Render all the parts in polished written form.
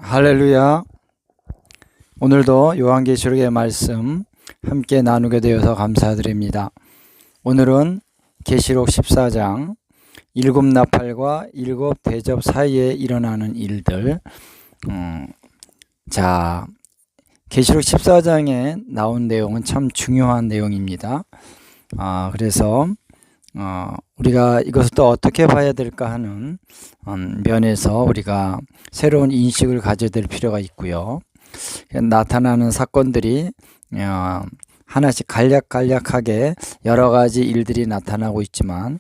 할렐루야. 오늘도 요한계시록의 말씀 함께 나누게 되어서 감사드립니다. 오늘은 계시록 14장 일곱 나팔과 일곱 대접 사이에 일어나는 일들. 계시록 14장에 나온 내용은 참 중요한 내용입니다. 그래서 우리가 이것을 또 어떻게 봐야 될까 하는 면에서 우리가 새로운 인식을 가져야 될 필요가 있고요. 나타나는 사건들이 하나씩 간략간략하게 여러 가지 일들이 나타나고 있지만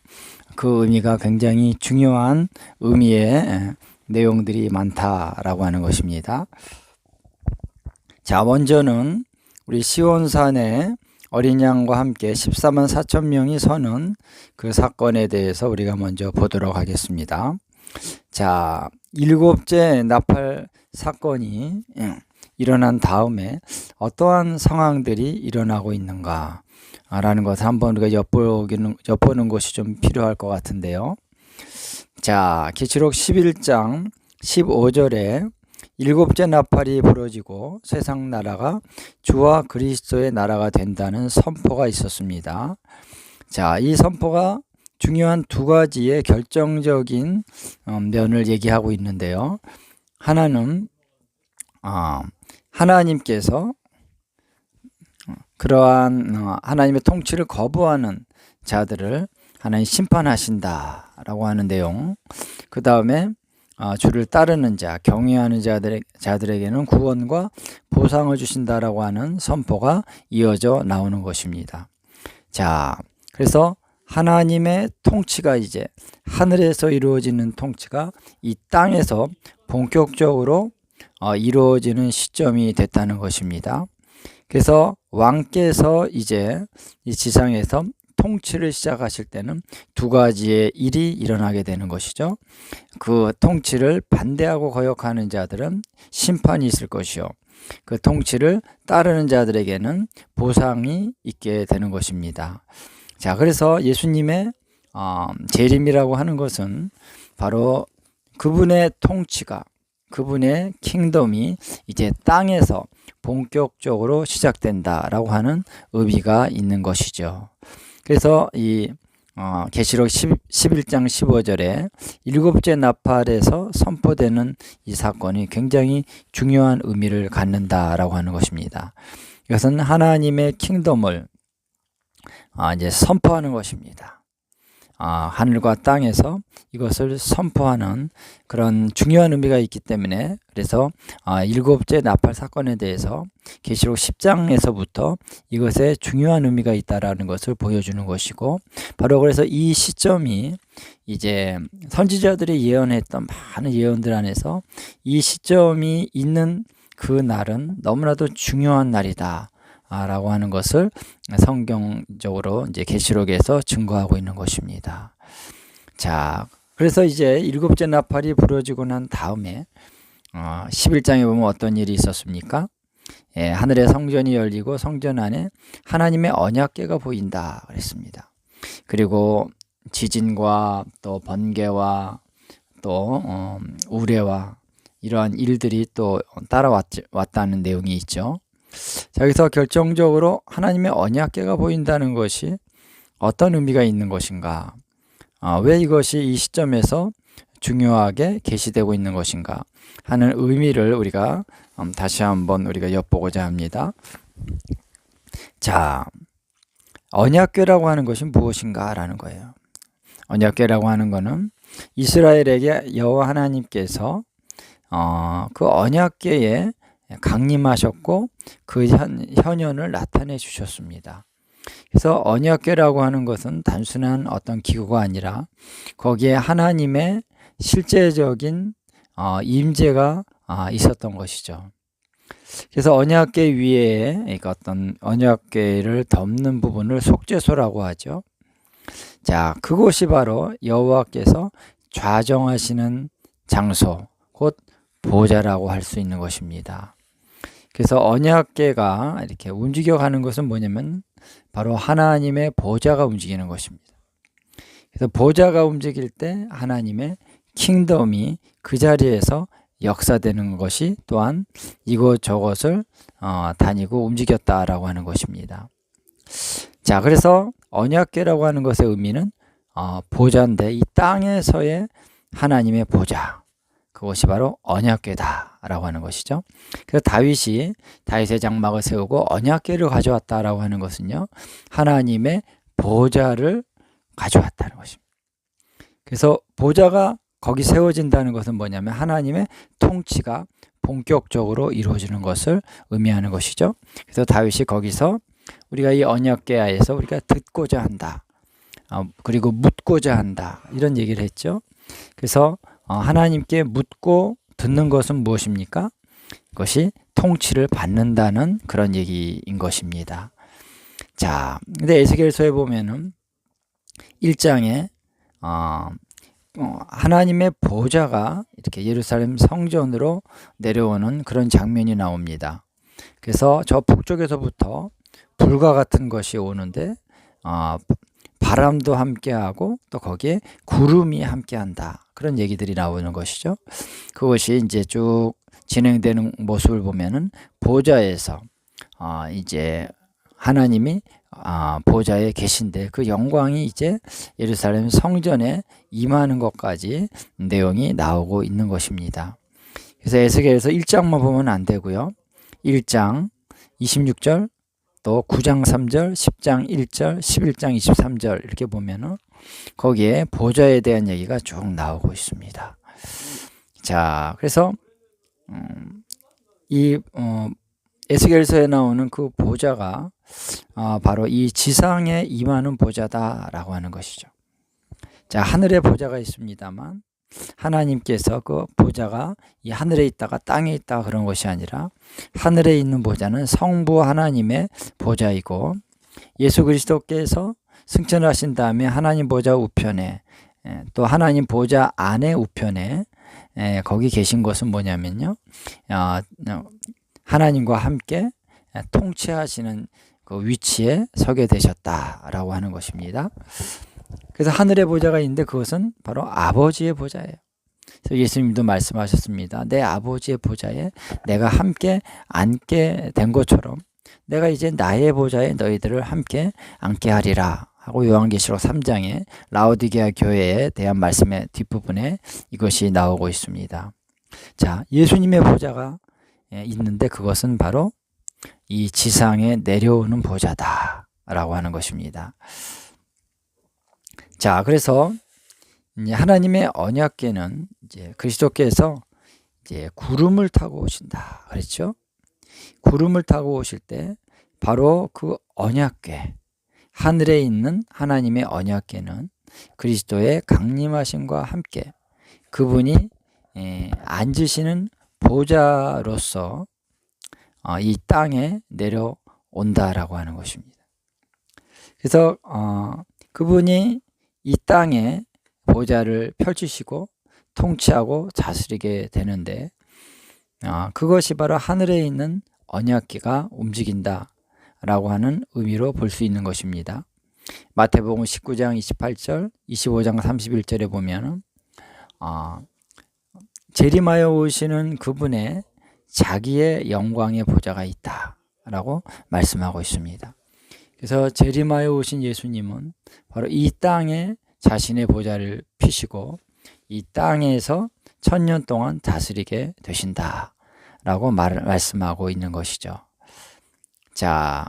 그 의미가 굉장히 중요한 의미의 내용들이 많다라고 하는 것입니다. 자, 먼저는 우리 시온산에 어린 양과 함께 14만 4천 명이 서는 그 사건에 대해서 우리가 먼저 보도록 하겠습니다. 자, 일곱째 나팔 사건이 일어난 다음에 어떠한 상황들이 일어나고 있는가 라는 것을 한번 우리가 엿보는 것이 좀 필요할 것 같은데요. 자, 계시록 11장 15절에 일곱째 나팔이 부러지고 세상 나라가 주와 그리스도의 나라가 된다는 선포가 있었습니다. 자, 이 선포가 중요한 두 가지의 결정적인 면을 얘기하고 있는데요. 하나는 하나님께서 그러한 하나님의 통치를 거부하는 자들을 하나님 심판하신다라고 하는 내용. 그 다음에 주를 따르는 자, 경외하는 자들에게는 구원과 보상을 주신다라고 하는 선포가 이어져 나오는 것입니다. 자, 그래서 하나님의 통치가 이제 하늘에서 이루어지는 통치가 이 땅에서 본격적으로 이루어지는 시점이 됐다는 것입니다. 그래서 왕께서 이제 이 지상에서 통치를 시작하실 때는 두 가지의 일이 일어나게 되는 것이죠. 그 통치를 반대하고 거역하는 자들은 심판이 있을 것이요, 그 통치를 따르는 자들에게는 보상이 있게 되는 것입니다. 자, 그래서 예수님의 재림이라고 하는 것은 바로 그분의 통치가, 그분의 킹덤이 이제 땅에서 본격적으로 시작된다라고 하는 의미가 있는 것이죠. 그래서 이 계시록 11장 15절에 일곱째 나팔에서 선포되는 이 사건이 굉장히 중요한 의미를 갖는다라고 하는 것입니다. 이것은 하나님의 킹덤을 이제 선포하는 것입니다. 하늘과 땅에서 이것을 선포하는 그런 중요한 의미가 있기 때문에, 그래서 일곱째 나팔 사건에 대해서 계시록 10장에서부터 이것에 중요한 의미가 있다라는 것을 보여주는 것이고, 바로 그래서 이 시점이 이제 선지자들이 예언했던 많은 예언들 안에서 이 시점이 있는 그 날은 너무나도 중요한 날이다 라고 하는 것을 성경적으로 이제 계시록에서 증거하고 있는 것입니다. 자, 그래서 이제 일곱째 나팔이 부러지고 난 다음에 11장에 보면 어떤 일이 있었습니까? 하늘의 성전이 열리고 성전 안에 하나님의 언약궤가 보인다 그랬습니다. 그리고 지진과 또 번개와 또 우레와 이러한 일들이 또 따라왔다는 내용이 있죠. 자, 여기서 결정적으로 하나님의 언약궤가 보인다는 것이 어떤 의미가 있는 것인가, 왜 이것이 이 시점에서 중요하게 계시되고 있는 것인가 하는 의미를 우리가 다시 한번 우리가 엿보고자 합니다. 자, 언약궤라고 하는 것이 무엇인가 라는 거예요. 언약궤라고 하는 것은 이스라엘에게 여호와 하나님께서 그 언약궤에 강림하셨고 그 현현을 나타내 주셨습니다. 그래서 언약궤라고 하는 것은 단순한 어떤 기구가 아니라 거기에 하나님의 실제적인 임재가 있었던 것이죠. 그래서 언약궤 위에 어떤 언약궤를 덮는 부분을 속죄소라고 하죠. 자, 그곳이 바로 여호와께서 좌정하시는 장소, 곧 보좌라고 할 수 있는 것입니다. 그래서 언약궤가 이렇게 움직여가는 것은 뭐냐면 바로 하나님의 보좌가 움직이는 것입니다. 그래서 보좌가 움직일 때 하나님의 킹덤이 그 자리에서 역사되는 것이 또한 이곳저곳을 다니고 움직였다라고 하는 것입니다. 자, 그래서 언약궤라고 하는 것의 의미는 보좌인데 이 땅에서의 하나님의 보좌, 그것이 바로 언약궤다라고 하는 것이죠. 그래서 다윗이 다윗의 장막을 세우고 언약궤를 가져왔다라고 하는 것은요, 하나님의 보좌를 가져왔다는 것입니다. 그래서 보좌가 거기 세워진다는 것은 뭐냐면 하나님의 통치가 본격적으로 이루어지는 것을 의미하는 것이죠. 그래서 다윗이 거기서 우리가 이 언약궤하에서 우리가 듣고자 한다, 그리고 묻고자 한다, 이런 얘기를 했죠. 그래서 하나님께 묻고 듣는 것은 무엇입니까? 그것이 통치를 받는다는 그런 얘기인 것입니다. 자, 근데 에스겔서에 보면은 1장에 하나님의 보좌가 이렇게 예루살렘 성전으로 내려오는 그런 장면이 나옵니다. 그래서 저 북쪽에서부터 불과 같은 것이 오는데 바람도 함께하고 또 거기에 구름이 함께한다, 그런 얘기들이 나오는 것이죠. 그것이 이제 쭉 진행되는 모습을 보면은 보좌에서 이제 하나님이 보좌에 계신데 그 영광이 이제 예루살렘 성전에 임하는 것까지 내용이 나오고 있는 것입니다. 그래서 에스겔에서 1장만 보면 안 되고요, 1장 26절, 또 9장 3절, 10장 1절, 11장 23절 이렇게 보면은 거기에 보좌에 대한 얘기가 쭉 나오고 있습니다. 자, 그래서 이 에스겔서에 나오는 그 보좌가 바로 이 지상에 임하는 보좌다라고 하는 것이죠. 자, 하늘에 보좌가 있습니다만 하나님께서 그 보좌가 이 하늘에 있다가 땅에 있다 그런 것이 아니라 하늘에 있는 보좌는 성부 하나님의 보좌이고 예수 그리스도께서 승천하신 다음에 하나님 보좌 우편에 또 하나님 보좌 안에 우편에 거기 계신 것은 뭐냐면요, 하나님과 함께 통치하시는 그 위치에 서게 되셨다라고 하는 것입니다. 그래서 하늘의 보좌가 있는데 그것은 바로 아버지의 보좌예요. 그래서 예수님도 말씀하셨습니다. 내 아버지의 보좌에 내가 함께 앉게 된 것처럼 내가 이제 나의 보좌에 너희들을 함께 앉게 하리라 하고 요한계시록 3장에 라오디게아 교회에 대한 말씀의 뒷부분에 이것이 나오고 있습니다. 자, 예수님의 보좌가 있는데 그것은 바로 이 지상에 내려오는 보좌다 라고 하는 것입니다. 자, 그래서 이제 하나님의 언약궤는 이제 그리스도께서 이제 구름을 타고 오신다 그랬죠. 구름을 타고 오실 때 바로 그 언약궤, 하늘에 있는 하나님의 언약궤는 그리스도의 강림하심과 함께 그분이 앉으시는 보좌로서 이 땅에 내려온다라고 하는 것입니다. 그래서 그분이 이 땅에 보좌를 펼치시고 통치하고 다스리게 되는데 그것이 바로 하늘에 있는 언약궤가 움직인다라고 하는 의미로 볼 수 있는 것입니다. 마태복음 19장 28절, 25장 31절에 보면 재림하여 오시는 그분의 자기의 영광의 보좌가 있다라고 말씀하고 있습니다. 그래서 재림하여 오신 예수님은 바로 이 땅에 자신의 보좌를 피시고 이 땅에서 1000년 동안 다스리게 되신다라고 말씀하고 있는 것이죠. 자,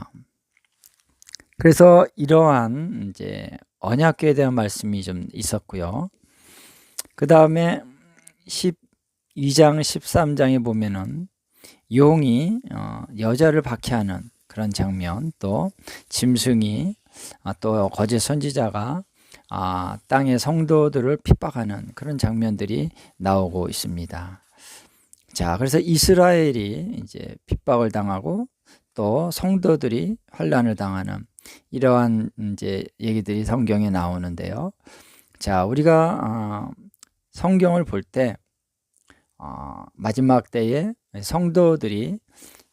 그래서 이러한 이제 언약궤에 대한 말씀이 좀 있었고요. 그 다음에 12장 13장에 보면은 용이 여자를 박해하는 그런 장면, 또 짐승이 또 거짓 선지자가 땅의 성도들을 핍박하는 그런 장면들이 나오고 있습니다. 자, 그래서 이스라엘이 이제 핍박을 당하고 또 성도들이 환난을 당하는 이러한 이제 얘기들이 성경에 나오는데요. 자, 우리가 성경을 볼 때 마지막 때에 성도들이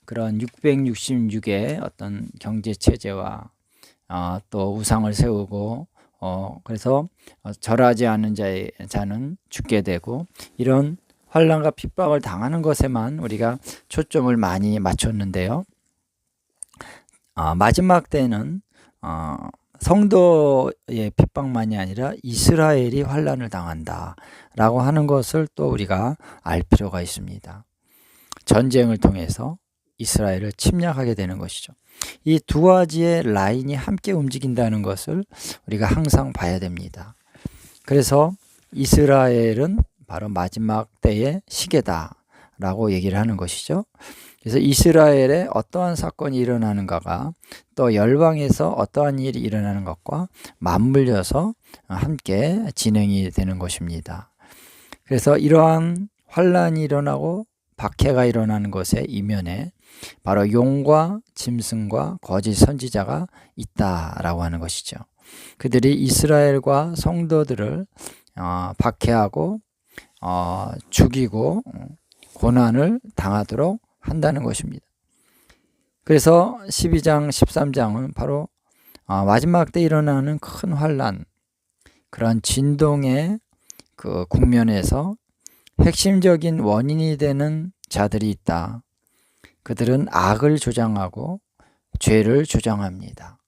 그런 666의 어떤 경제 체제와 또 우상을 세우고 그래서 절하지 않은 자는 죽게 되고 이런 환난과 핍박을 당하는 것에만 우리가 초점을 많이 맞췄는데요. 마지막 때는 성도의 핍박만이 아니라 이스라엘이 환난을 당한다라고 하는 것을 또 우리가 알 필요가 있습니다. 전쟁을 통해서 이스라엘을 침략하게 되는 것이죠. 이 두 가지의 라인이 함께 움직인다는 것을 우리가 항상 봐야 됩니다. 그래서 이스라엘은 바로 마지막 때의 시계다라고 얘기를 하는 것이죠. 그래서 이스라엘에 어떠한 사건이 일어나는가가 또 열방에서 어떠한 일이 일어나는 것과 맞물려서 함께 진행이 되는 것입니다. 그래서 이러한 환란이 일어나고 박해가 일어나는 것의 이면에 바로 용과 짐승과 거짓 선지자가 있다라고 하는 것이죠. 그들이 이스라엘과 성도들을 박해하고 죽이고 고난을 당하도록 한다는 것입니다. 그래서 12장, 13장은 바로 마지막 때 일어나는 큰 환란, 그런 진동의 그 국면에서 핵심적인 원인이 되는 자들이 있다. 그들은 악을 조장하고 죄를 조장합니다.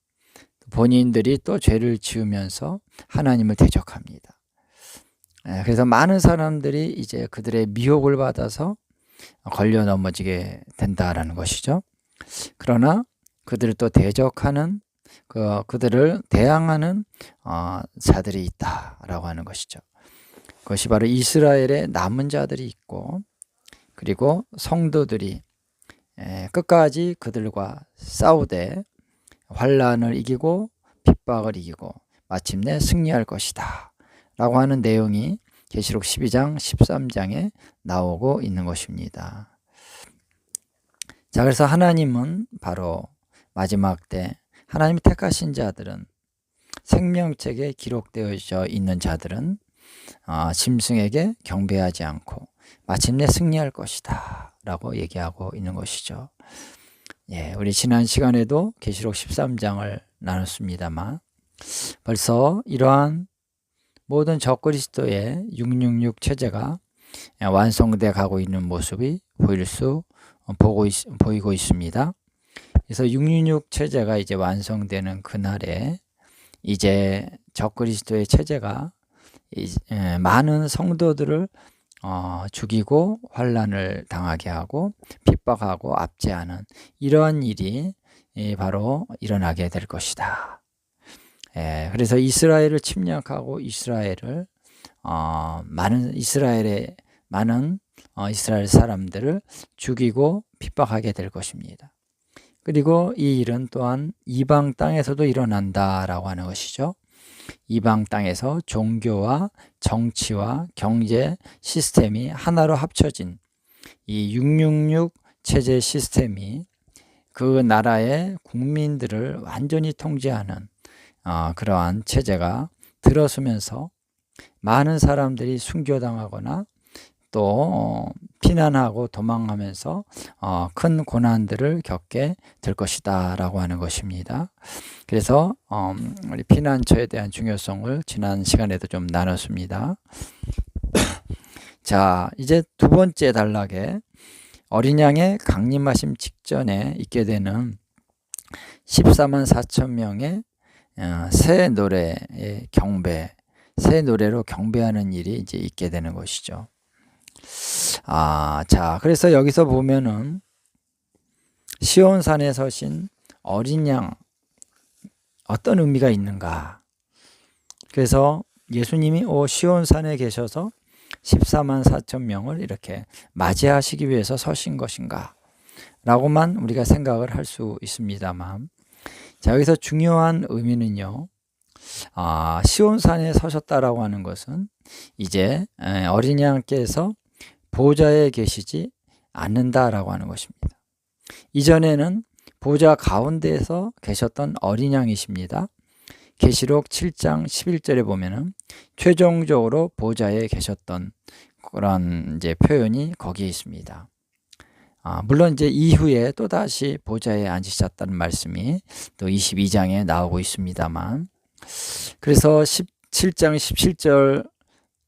본인들이 또 죄를 지으면서 하나님을 대적합니다. 그래서 많은 사람들이 이제 그들의 미혹을 받아서 걸려 넘어지게 된다라는 것이죠. 그러나 그들을 또 대적하는 그들을 대항하는 자들이 있다라고 하는 것이죠. 그것이 바로 이스라엘의 남은 자들이 있고, 그리고 성도들이 끝까지 그들과 싸우되 환란을 이기고 핍박을 이기고 마침내 승리할 것이다 라고 하는 내용이 계시록 12장 13장에 나오고 있는 것입니다. 자, 그래서 하나님은 바로 마지막 때 하나님이 택하신 자들은, 생명책에 기록되어져 있는 자들은 짐승에게 경배하지 않고 마침내 승리할 것이다 라고 얘기하고 있는 것이죠. 우리 지난 시간에도 계시록 13장을 나눴습니다만 벌써 이러한 모든 적그리스도의 666 체제가 완성돼 가고 있는 모습이 보이고 있습니다. 그래서 666 체제가 이제 완성되는 그날에 이제 적그리스도의 체제가 많은 성도들을 죽이고 환난을 당하게 하고 핍박하고 압제하는 이러한 일이 바로 일어나게 될 것이다. 그래서 이스라엘을 침략하고 많은 이스라엘 사람들을 죽이고 핍박하게 될 것입니다. 그리고 이 일은 또한 이방 땅에서도 일어난다라고 하는 것이죠. 이방 땅에서 종교와 정치와 경제 시스템이 하나로 합쳐진 이 666 체제 시스템이 그 나라의 국민들을 완전히 통제하는 그러한 체제가 들어서면서 많은 사람들이 순교당하거나 또 피난하고 도망하면서 큰 고난들을 겪게 될 것이다 라고 하는 것입니다. 그래서 우리 피난처에 대한 중요성을 지난 시간에도 좀 나눴습니다. 자, 이제 두 번째 단락에 어린 양의 강림하심 직전에 있게 되는 14만 4천 명의 새 노래의 경배, 새 노래로 경배하는 일이 이제 있게 되는 것이죠. 자, 그래서 여기서 보면은 시온산에 서신 어린 양, 어떤 의미가 있는가? 그래서 예수님이 시온산에 계셔서 14만 4천 명을 이렇게 맞이하시기 위해서 서신 것인가? 라고만 우리가 생각을 할 수 있습니다만, 자, 여기서 중요한 의미는요, 시온산에 서셨다라고 하는 것은 이제 어린 양께서 보좌에 계시지 않는다라고 하는 것입니다. 이전에는 보좌 가운데에서 계셨던 어린 양이십니다. 계시록 7장 11절에 보면은 최종적으로 보좌에 계셨던 그런 이제 표현이 거기에 있습니다. 물론 이제 이후에 또다시 보좌에 앉으셨다는 말씀이 또 22장에 나오고 있습니다만, 그래서 17장 17절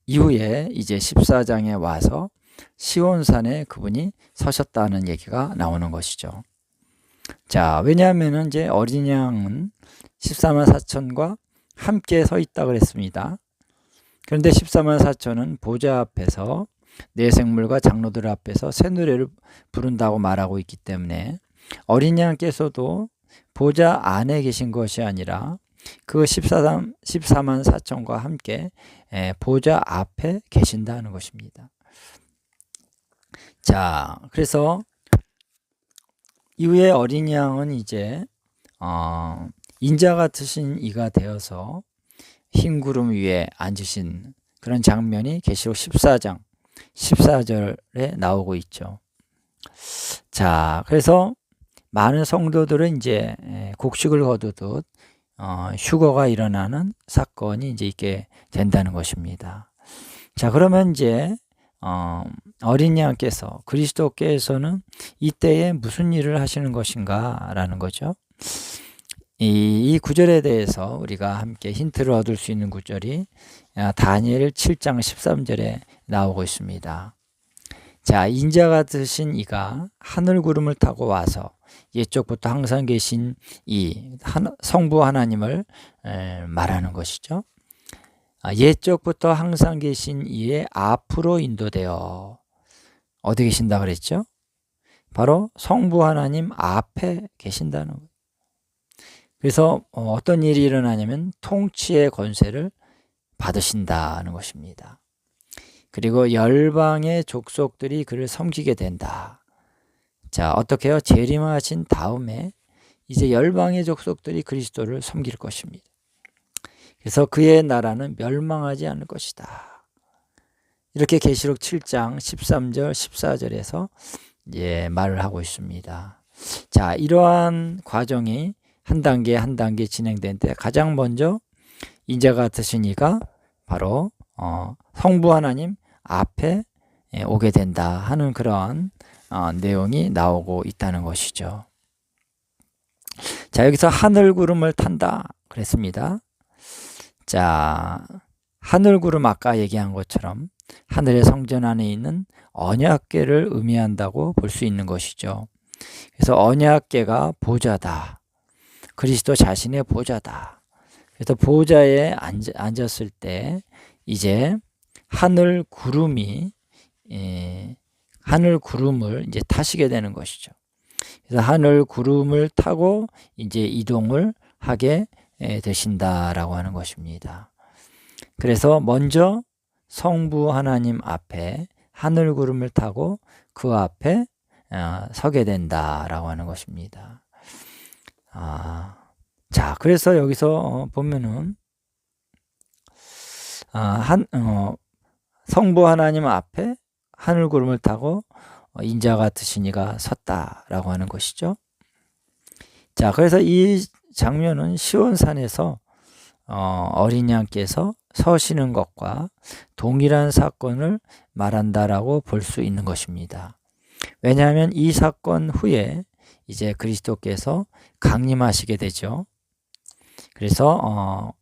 이후에 이제 14장에 와서 시온산에 그분이 서셨다는 얘기가 나오는 것이죠. 자, 왜냐하면은 이제 어린 양은 14만 4천과 함께 서 있다 그랬습니다. 그런데 14만 4천은 보좌 앞에서 내생물과 장로들 앞에서 새 노래를 부른다고 말하고 있기 때문에 어린 양께서도 보좌 안에 계신 것이 아니라 그 14만 4천과 함께 보좌 앞에 계신다는 것입니다. 자, 그래서 이후에 어린 양은 이제 인자 같으신 이가 되어서 흰 구름 위에 앉으신 그런 장면이 계시록 14장 14절에 나오고 있죠. 자, 그래서 많은 성도들은 이제 곡식을 거두듯 휴거가 일어나는 사건이 이제 있게 된다는 것입니다. 자, 그러면 이제 어린 양께서 그리스도께서는 이때에 무슨 일을 하시는 것인가 라는 거죠. 이 구절에 대해서 우리가 함께 힌트를 얻을 수 있는 구절이 다니엘 7장 13절에 나오고 있습니다. 자, 인자가 드신 이가 하늘 구름을 타고 와서 옛적부터 항상 계신 이 성부 하나님을 말하는 것이죠. 옛적부터 항상 계신 이의 앞으로 인도되어 어디 계신다 그랬죠? 바로 성부 하나님 앞에 계신다는 거예요. 그래서 어떤 일이 일어나냐면 통치의 권세를 받으신다는 것입니다. 그리고 열방의 족속들이 그를 섬기게 된다. 자, 어떻게 해요? 재림하신 다음에 이제 열방의 족속들이 그리스도를 섬길 것입니다. 그래서 그의 나라는 멸망하지 않을 것이다. 이렇게 계시록 7장 13절 14절에서 말을 하고 있습니다. 자, 이러한 과정이 한 단계 한 단계 진행된 때 가장 먼저 인자 같으신 이가 바로 성부 하나님 앞에 오게 된다 하는 그런 내용이 나오고 있다는 것이죠. 자, 여기서 하늘 구름을 탄다 그랬습니다. 자, 하늘 구름 아까 얘기한 것처럼 하늘의 성전 안에 있는 언약궤를 의미한다고 볼 수 있는 것이죠. 그래서 언약궤가 보좌다. 그리스도 자신의 보좌다. 그래서 보좌에 앉았을 때 이제 하늘 구름을 이제 타시게 되는 것이죠. 그래서 하늘 구름을 타고 이제 이동을 하게 되신다라고 하는 것입니다. 그래서 먼저 성부 하나님 앞에 하늘 구름을 타고 그 앞에 서게 된다라고 하는 것입니다. 자, 그래서 여기서 보면은 성부 하나님 앞에 하늘 구름을 타고 인자 같으신 이가 섰다라고 하는 것이죠. 자, 그래서 이 장면은 시온산에서 어린 양께서 서시는 것과 동일한 사건을 말한다라고 볼 수 있는 것입니다. 왜냐하면 이 사건 후에 이제 그리스도께서 강림하시게 되죠. 그래서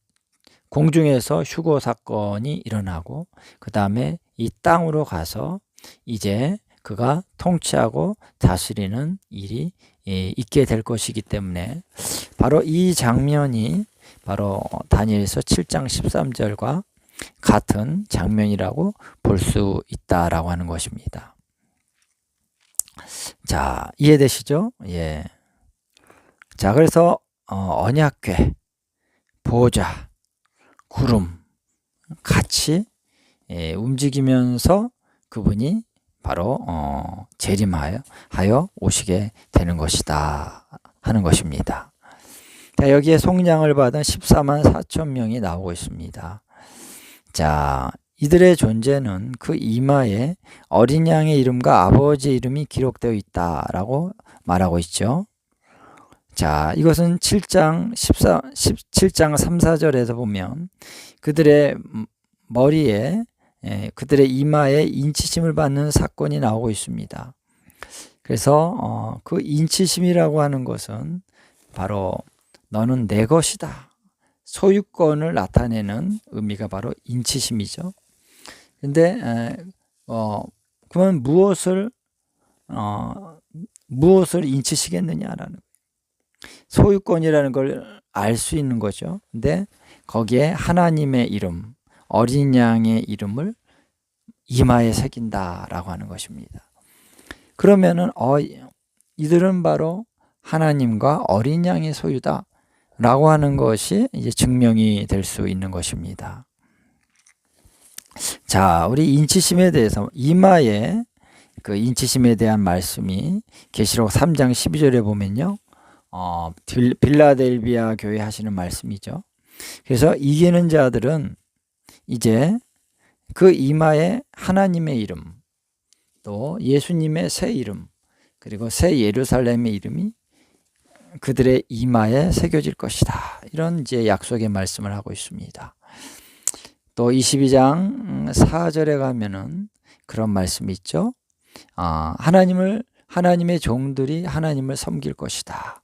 공중에서 휴거 사건이 일어나고 그 다음에 이 땅으로 가서 이제 그가 통치하고 다스리는 일이 있게 될 것이기 때문에 바로 이 장면이 바로 다니엘서 7장 13절과 같은 장면이라고 볼 수 있다라고 하는 것입니다. 자, 이해되시죠? 예. 자, 그래서 언약궤, 보좌, 구름 같이 움직이면서 그분이 바로 재림하여 오시게 되는 것이다 하는 것입니다. 자, 여기에 속량을 받은 14만 4천 명이 나오고 있습니다. 자, 이들의 존재는 그 이마에 어린 양의 이름과 아버지의 이름이 기록되어 있다라고 말하고 있죠. 자, 이것은 7장 3, 4절에서 보면 그들의 머리에 그들의 이마에 인치심을 받는 사건이 나오고 있습니다. 그래서 그 인치심이라고 하는 것은 바로 너는 내 것이다. 소유권을 나타내는 의미가 바로 인치심이죠. 근데 그러면 무엇을 인치시겠느냐라는, 소유권이라는 걸 알 수 있는 거죠. 근데 거기에 하나님의 이름, 어린 양의 이름을 이마에 새긴다라고 하는 것입니다. 그러면은 이들은 바로 하나님과 어린 양의 소유다라고 하는 것이 이제 증명이 될 수 있는 것입니다. 자, 우리 인치심에 대해서, 이마에 그 인치심에 대한 말씀이 계시록 3장 12절에 보면요, 빌라델비아 교회 하시는 말씀이죠. 그래서 이기는 자들은 이제 그 이마에 하나님의 이름, 또 예수님의 새 이름, 그리고 새 예루살렘의 이름이 그들의 이마에 새겨질 것이다. 이런 이제 약속의 말씀을 하고 있습니다. 또 22장 4절에 가면은 그런 말씀이 있죠. 하나님의 종들이 하나님을 섬길 것이다.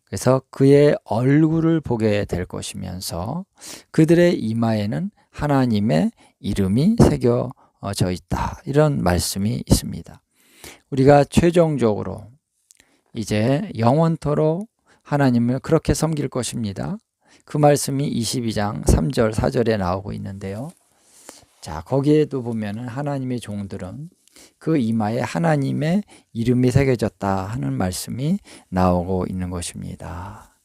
그래서 그의 얼굴을 보게 될 것이면서 그들의 이마에는 하나님의 이름이 새겨져 있다. 이런 말씀이 있습니다. 우리가 최종적으로 이제 영원토록 하나님을 그렇게 섬길 것입니다. 그 말씀이 22장 3절 4절에 나오고 있는데요. 자, 거기에도 보면은 하나님의 종들은 그 이마에 하나님의 이름이 새겨졌다 하는 말씀이 나오고 있는 것입니다.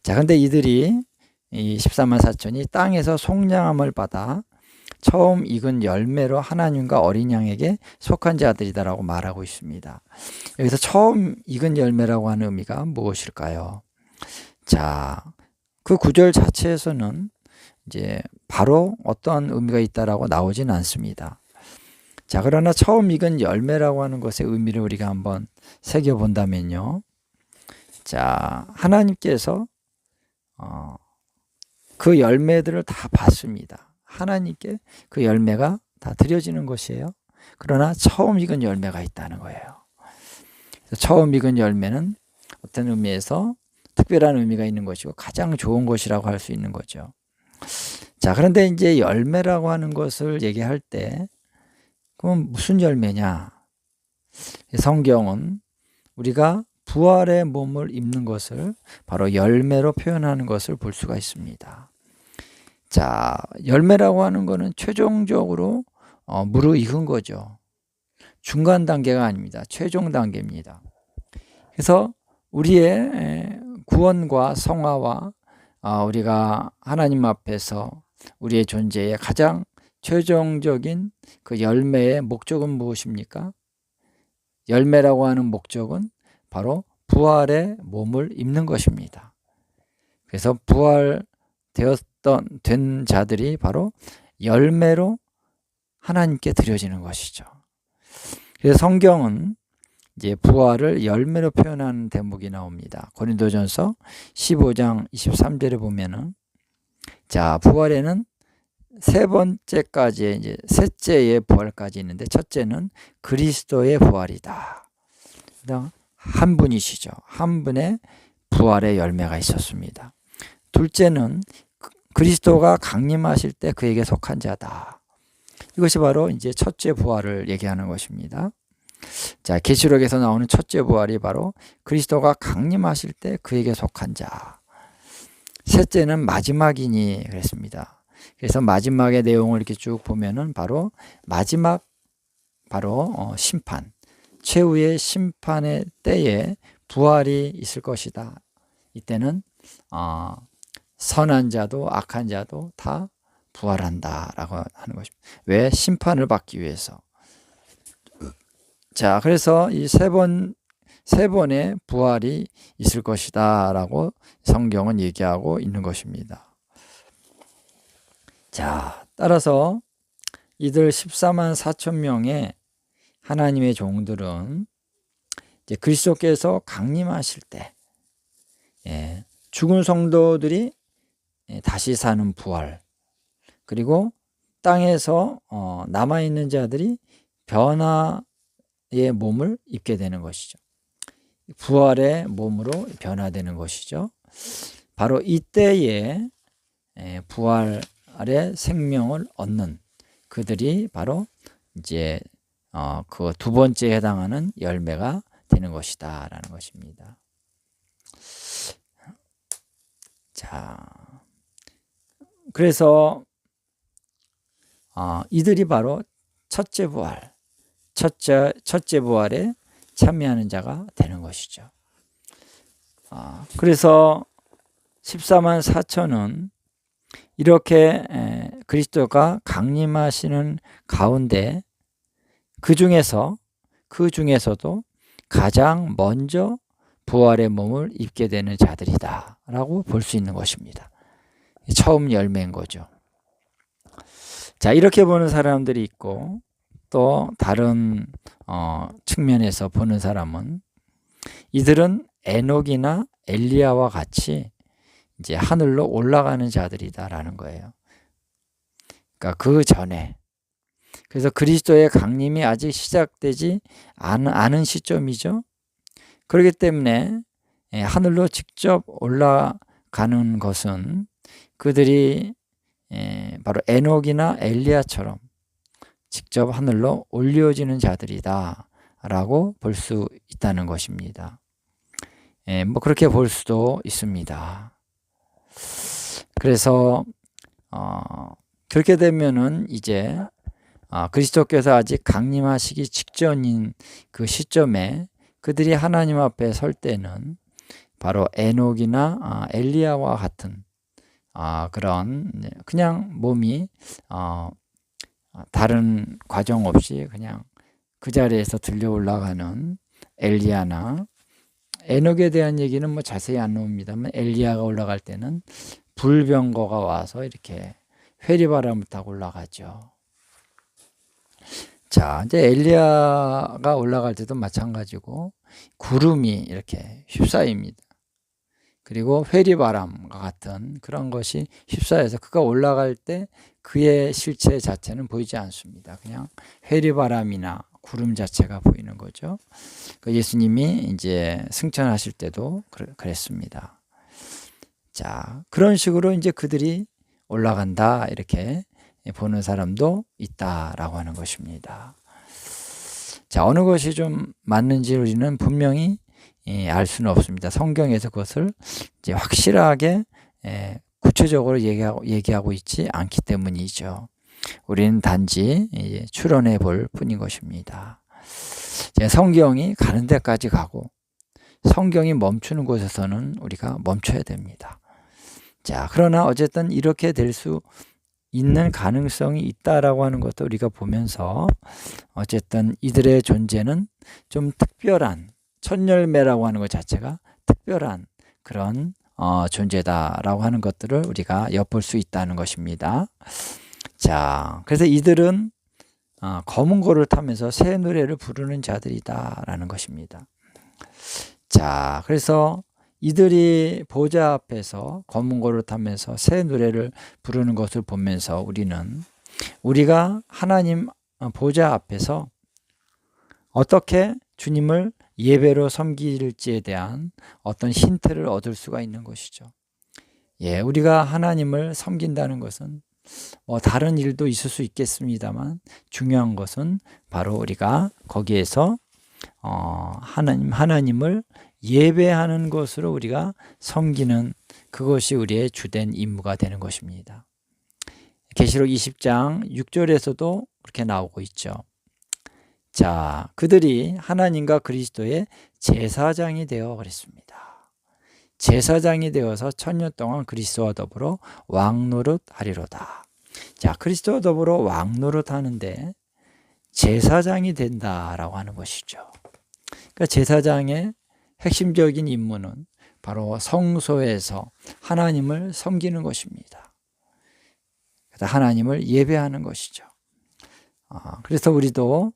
자, 근데 이들이 이 14만 4천이 땅에서 속량함을 받아 처음 익은 열매로 하나님과 어린 양에게 속한 자들이다라고 말하고 있습니다. 여기서 처음 익은 열매라고 하는 의미가 무엇일까요? 자, 그 구절 자체에서는 이제 바로 어떤 의미가 있다라고 나오진 않습니다. 자, 그러나 처음 익은 열매라고 하는 것의 의미를 우리가 한번 새겨본다면요. 자, 하나님께서 그 열매들을 다 받습니다. 하나님께 그 열매가 다 드려지는 것이에요. 그러나 처음 익은 열매가 있다는 거예요. 처음 익은 열매는 어떤 의미에서 특별한 의미가 있는 것이고 가장 좋은 것이라고 할 수 있는 거죠. 자, 그런데 이제 열매라고 하는 것을 얘기할 때 그럼 무슨 열매냐? 성경은 우리가 부활의 몸을 입는 것을 바로 열매로 표현하는 것을 볼 수가 있습니다. 자, 열매라고 하는 것은 최종적으로 무르익은 거죠. 중간 단계가 아닙니다. 최종 단계입니다. 그래서 우리의 구원과 성화와 우리가 하나님 앞에서 우리의 존재의 가장 최종적인 그 열매의 목적은 무엇입니까? 열매라고 하는 목적은 바로 부활의 몸을 입는 것입니다. 그래서 된 자들이 바로 열매로 하나님께 드려지는 것이죠. 그래서 성경은 이제 부활을 열매로 표현하는 대목이 나옵니다. 고린도전서 15장 23절에 보면은, 자, 부활에는 세 번째까지, 이제 셋째의 부활까지 있는데, 첫째는 그리스도의 부활이다. 한 분이시죠. 한 분의 부활의 열매가 있었습니다. 둘째는 그리스도가 강림하실 때 그에게 속한 자다. 이것이 바로 이제 첫째 부활을 얘기하는 것입니다. 자, 계시록에서 나오는 첫째 부활이 바로 그리스도가 강림하실 때 그에게 속한 자. 셋째는 마지막이니 그랬습니다. 그래서 마지막의 내용을 이렇게 쭉 보면은 바로 마지막, 바로 심판, 최후의 심판의 때에 부활이 있을 것이다. 이때는 선한 자도 악한 자도 다 부활한다라고 하는 것입니다. 왜? 심판을 받기 위해서. 자, 그래서 이 세 번의 부활이 있을 것이다라고 성경은 얘기하고 있는 것입니다. 자, 따라서 이들 14만 4천 명의 하나님의 종들은 이제 그리스도께서 강림하실 때, 죽은 성도들이 다시 사는 부활, 그리고 땅에서 남아있는 자들이 변화의 몸을 입게 되는 것이죠. 부활의 몸으로 변화되는 것이죠. 바로 이때에 부활의 생명을 얻는 그들이 바로 이제 그 두 번째에 해당하는 열매가 되는 것이다 라는 것입니다. 자, 그래서 이들이 바로 첫째 부활에 참여하는 자가 되는 것이죠. 그래서 14만 4천은 이렇게 그리스도가 강림하시는 가운데 그 중에서도 가장 먼저 부활의 몸을 입게 되는 자들이다 라고 볼 수 있는 것입니다. 처음 열매인 거죠. 자, 이렇게 보는 사람들이 있고, 또 다른 측면에서 보는 사람은 이들은 에녹이나 엘리야와 같이 이제 하늘로 올라가는 자들이다라는 거예요. 그러니까 그 전에, 그래서 그리스도의 강림이 아직 시작되지 않은 시점이죠. 그렇기 때문에 하늘로 직접 올라가는 것은 그들이 바로 에녹이나 엘리야처럼 직접 하늘로 올려지는 자들이다 라고 볼 수 있다는 것입니다. 뭐 그렇게 볼 수도 있습니다. 그래서 그렇게 되면은 이제 그리스도께서 아직 강림하시기 직전인 그 시점에 그들이 하나님 앞에 설 때는 바로 에녹이나 엘리야와 같은 그런 그냥 몸이 다른 과정 없이 그냥 그 자리에서 들려 올라가는 엘리야나, 에녹에 대한 얘기는 뭐 자세히 안 나옵니다만 엘리야가 올라갈 때는 불병거가 와서 이렇게 회리바람을 타고 올라가죠. 자, 이제 엘리야가 올라갈 때도 마찬가지고 구름이 이렇게 휩싸입니다. 그리고 회리바람과 같은 그런 것이 휩싸여서 그가 올라갈 때 그의 실체 자체는 보이지 않습니다. 그냥 회리바람이나 구름 자체가 보이는 거죠. 예수님이 이제 승천하실 때도 그랬습니다. 자, 그런 식으로 이제 그들이 올라간다 이렇게 보는 사람도 있다라고 하는 것입니다. 자, 어느 것이 좀 맞는지 우리는 분명히 알 수는 없습니다. 성경에서 그것을 이제 확실하게 구체적으로 얘기하고 있지 않기 때문이죠. 우리는 단지 추론해 볼 뿐인 것입니다. 성경이 가는 데까지 가고 성경이 멈추는 곳에서는 우리가 멈춰야 됩니다. 자, 그러나 어쨌든 이렇게 될 수 있는 가능성이 있다라고 하는 것도 우리가 보면서 어쨌든 이들의 존재는 좀 특별한 첫 열매라고 하는 것 자체가 특별한 그런 존재다라고 하는 것들을 우리가 엿볼 수 있다는 것입니다. 자, 그래서 이들은 검은 고를 타면서 새 노래를 부르는 자들이다라는 것입니다. 자, 그래서 이들이 보좌 앞에서 검은 고를 타면서 새 노래를 부르는 것을 보면서 우리가 하나님 보좌 앞에서 어떻게 주님을 예배로 섬길지에 대한 어떤 힌트를 얻을 수가 있는 것이죠. 우리가 하나님을 섬긴다는 것은 다른 일도 있을 수 있겠습니다만 중요한 것은 바로 우리가 거기에서 하나님을 예배하는 것으로 우리가 섬기는 그것이 우리의 주된 임무가 되는 것입니다. 계시록 20장 6절에서도 그렇게 나오고 있죠. 자, 그들이 하나님과 그리스도의 제사장이 되어 그랬습니다. 제사장이 되어서 1000년 동안 그리스도와 더불어 왕노릇 하리로다. 자, 그리스도와 더불어 왕노릇 하는데 제사장이 된다라고 하는 것이죠. 그러니까 제사장의 핵심적인 임무는 바로 성소에서 하나님을 섬기는 것입니다. 하나님을 예배하는 것이죠. 그래서 우리도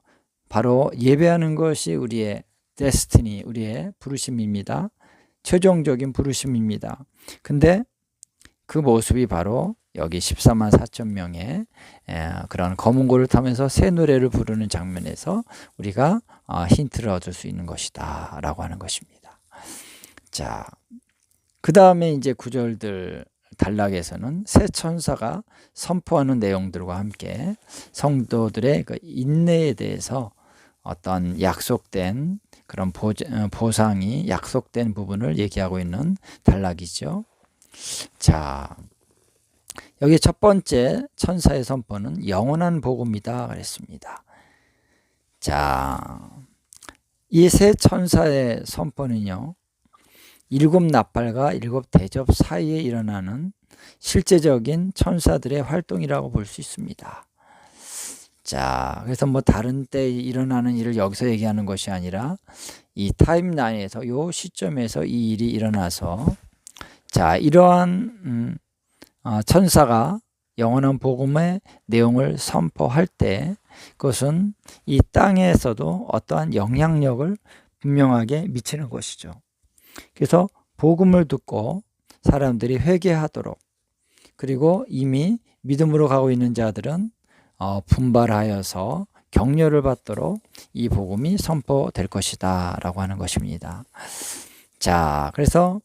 바로 예배하는 것이 우리의 데스티니, 우리의 부르심입니다. 최종적인 부르심입니다. 근데 그 모습이 바로 여기 14만 4천 명의 그런 검은 고를 타면서 새 노래를 부르는 장면에서 우리가 힌트를 얻을 수 있는 것이다 라고 하는 것입니다. 자, 그 다음에 이제 구절들 단락에서는 새 천사가 선포하는 내용들과 함께 성도들의 그 인내에 대해서 어떤 약속된 그런 보상이 약속된 부분을 얘기하고 있는 단락이죠. 자, 여기 첫 번째 천사의 선포는 영원한 복음이다 그랬습니다. 자, 이 세 천사의 선포는요, 일곱 나팔과 일곱 대접 사이에 일어나는 실제적인 천사들의 활동이라고 볼 수 있습니다. 자, 그래서 뭐 다른 때 일어나는 일을 여기서 얘기하는 것이 아니라 이 타임라인에서 이 시점에서 이 일이 일어나서, 자, 이러한 천사가 영원한 복음의 내용을 선포할 때 그것은 이 땅에서도 어떠한 영향력을 분명하게 미치는 것이죠. 그래서 복음을 듣고 사람들이 회개하도록, 그리고 이미 믿음으로 가고 있는 자들은 분발하여서 격려를 받도록 이 복음이 선포될 것이다 라고 하는 것입니다. 자, 그래서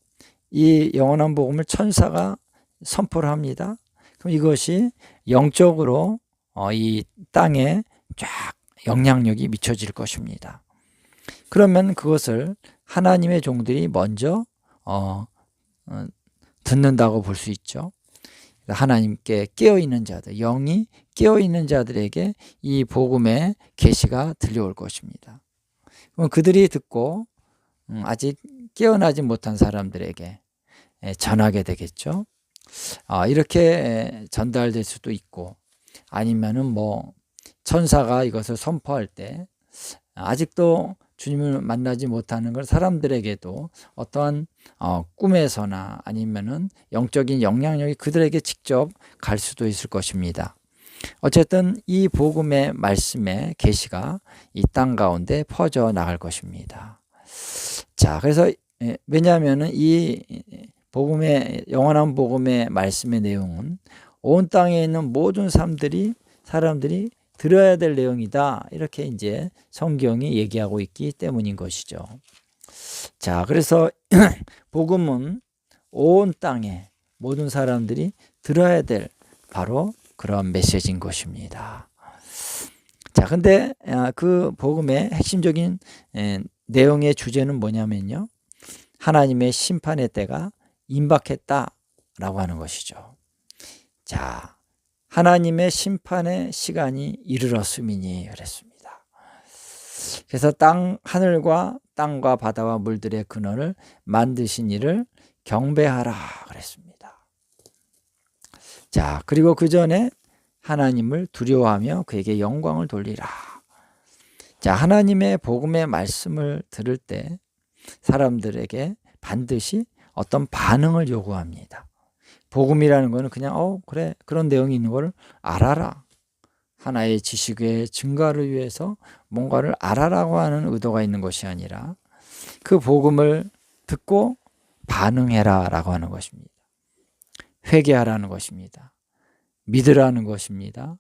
이 영원한 복음을 천사가 선포를 합니다. 그럼 이것이 영적으로 이 땅에 쫙 영향력이 미쳐질 것입니다. 그러면 그것을 하나님의 종들이 먼저 듣는다고 볼 수 있죠. 하나님께 깨어있는 자들, 영이 깨어있는 자들에게 이 복음의 계시가 들려올 것입니다. 그럼 그들이 듣고 아직 깨어나지 못한 사람들에게 전하게 되겠죠. 이렇게 전달될 수도 있고, 아니면은 뭐 천사가 이것을 선포할 때 아직도 주님을 만나지 못하는 걸 사람들에게도 어떠한 꿈에서나 아니면은 영적인 영향력이 그들에게 직접 갈 수도 있을 것입니다. 어쨌든 이 복음의 말씀의 계시가 이 땅 가운데 퍼져 나갈 것입니다. 자, 그래서 왜냐하면은 이 복음의 영원한 복음의 말씀의 내용은 온 땅에 있는 모든 사람들이 들어야 될 내용이다, 이렇게 이제 성경이 얘기하고 있기 때문인 것이죠. 자, 그래서 복음은 온 땅에 모든 사람들이 들어야 될 바로 그런 메시지인 것입니다. 자, 근데 그 복음의 핵심적인 내용의 주제는 뭐냐면요, 하나님의 심판의 때가 임박했다라고 하는 것이죠. 자, 하나님의 심판의 시간이 이르렀음이니 그랬습니다. 그래서 하늘과 땅과 바다와 물들의 근원을 만드신 이를 경배하라 그랬습니다. 자, 그리고 그 전에 하나님을 두려워하며 그에게 영광을 돌리라. 자, 하나님의 복음의 말씀을 들을 때 사람들에게 반드시 어떤 반응을 요구합니다. 복음이라는 것은 그냥 그래, 그런 내용이 있는 걸 알아라, 하나의 지식의 증가를 위해서 뭔가를 알아라고 하는 의도가 있는 것이 아니라 그 복음을 듣고 반응해라 라고 하는 것입니다. 회개하라는 것입니다. 믿으라는 것입니다.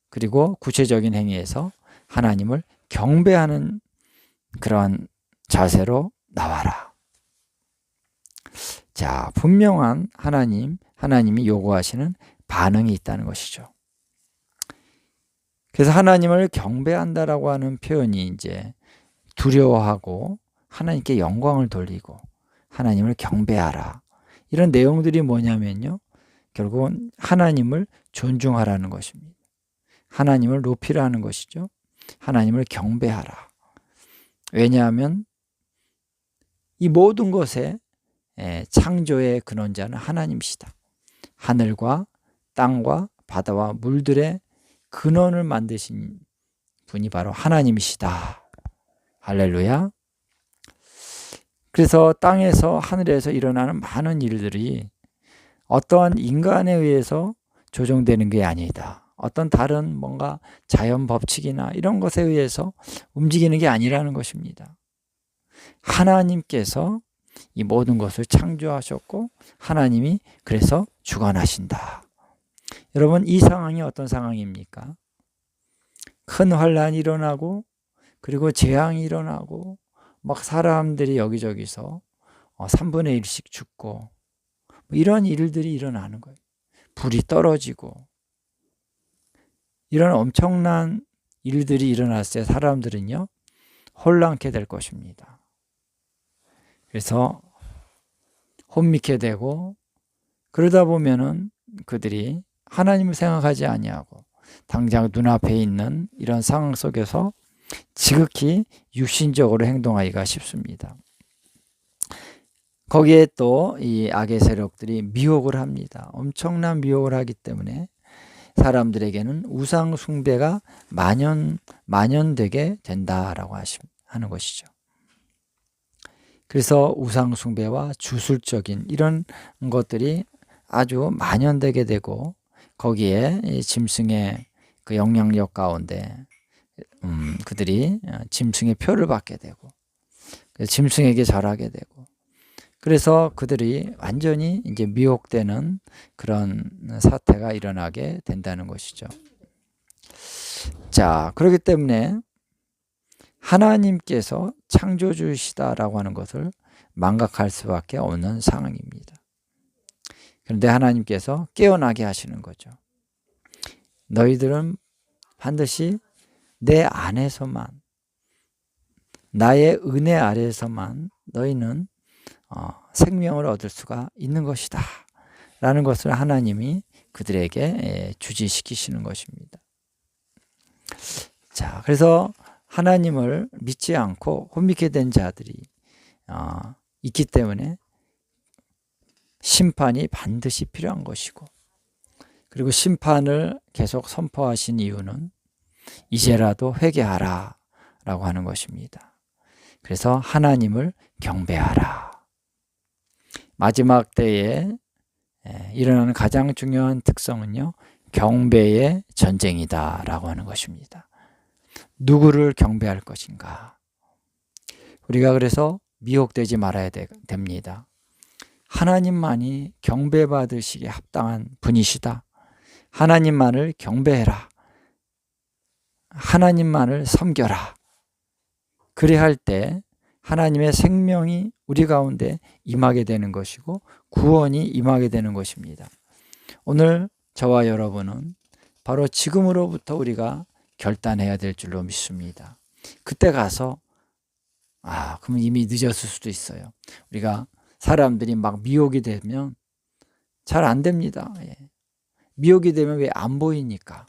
그리고 구체적인 행위에서 하나님을 경배하는 그러한 자세로 나와라. 자, 분명한 하나님이 요구하시는 반응이 있다는 것이죠. 그래서 하나님을 경배한다라고 하는 표현이 이제 두려워하고 하나님께 영광을 돌리고 하나님을 경배하라, 이런 내용들이 뭐냐면요, 결국은 하나님을 존중하라는 것입니다. 하나님을 높이라는 것이죠. 하나님을 경배하라. 왜냐하면 이 모든 것에 창조의 근원자는 하나님이시다. 하늘과 땅과 바다와 물들의 근원을 만드신 분이 바로 하나님이시다. 할렐루야. 그래서 땅에서 하늘에서 일어나는 많은 일들이 어떠한 인간에 의해서 조정되는 게 아니다. 어떤 다른 뭔가 자연 법칙이나 이런 것에 의해서 움직이는 게 아니라는 것입니다. 하나님께서 이 모든 것을 창조하셨고 하나님이 그래서 주관하신다. 여러분, 이 상황이 어떤 상황입니까? 큰 환란이 일어나고 그리고 재앙이 일어나고 막 사람들이 여기저기서 3분의 1씩 죽고 이런 일들이 일어나는 거예요. 불이 떨어지고 이런 엄청난 일들이 일어났을 때 사람들은요, 혼란케 될 것입니다. 그래서 혼미케 되고, 그러다 보면은 그들이 하나님을 생각하지 아니하고 당장 눈앞에 있는 이런 상황 속에서 지극히 육신적으로 행동하기가 쉽습니다. 거기에 또 이 악의 세력들이 미혹을 합니다. 엄청난 미혹을 하기 때문에 사람들에게는 우상 숭배가 만연되게 된다라고 하는 것이죠. 그래서 우상 숭배와 주술적인 이런 것들이 아주 만연되게 되고, 거기에 짐승의 그 영향력 가운데 그들이 짐승의 표를 받게 되고, 짐승에게 절하게 되고, 그래서 그들이 완전히 이제 미혹되는 그런 사태가 일어나게 된다는 것이죠. 자, 그렇기 때문에 하나님께서 창조주시다라고 하는 것을 망각할 수밖에 없는 상황입니다. 그런데 하나님께서 깨어나게 하시는 거죠. 너희들은 반드시 내 안에서만, 나의 은혜 아래에서만 너희는 생명을 얻을 수가 있는 것이다 라는 것을 하나님이 그들에게 주지시키시는 것입니다. 자, 그래서 하나님을 믿지 않고 혼미케 된 자들이 있기 때문에 심판이 반드시 필요한 것이고, 그리고 심판을 계속 선포하신 이유는 이제라도 회개하라 라고 하는 것입니다. 그래서 하나님을 경배하라. 마지막 때에 일어나는 가장 중요한 특성은요, 경배의 전쟁이다 라고 하는 것입니다. 누구를 경배할 것인가? 우리가 그래서 미혹되지 말아야 됩니다. 하나님만이 경배받으시기에 합당한 분이시다. 하나님만을 경배해라. 하나님만을 섬겨라. 그래야 할 때 하나님의 생명이 우리 가운데 임하게 되는 것이고 구원이 임하게 되는 것입니다. 오늘 저와 여러분은 바로 지금으로부터 우리가 결단해야 될 줄로 믿습니다. 그때 가서 그럼 이미 늦었을 수도 있어요. 우리가 사람들이 막 미혹이 되면 잘 안 됩니다. 미혹이 되면 왜 안 보이니까.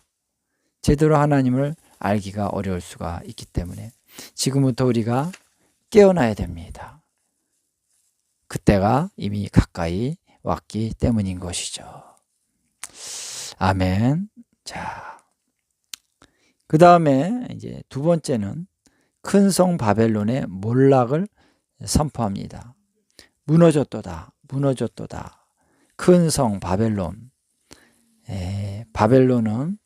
제대로 하나님을 알기가 어려울 수가 있기 때문에 지금부터 우리가 깨어나야 됩니다. 그때가 이미 가까이 왔기 때문인 것이죠. 아멘. 자, 그 다음에 이제 두 번째는 큰 성 바벨론의 몰락을 선포합니다. 무너졌도다, 무너졌도다. 큰 성 바벨론. 바벨론은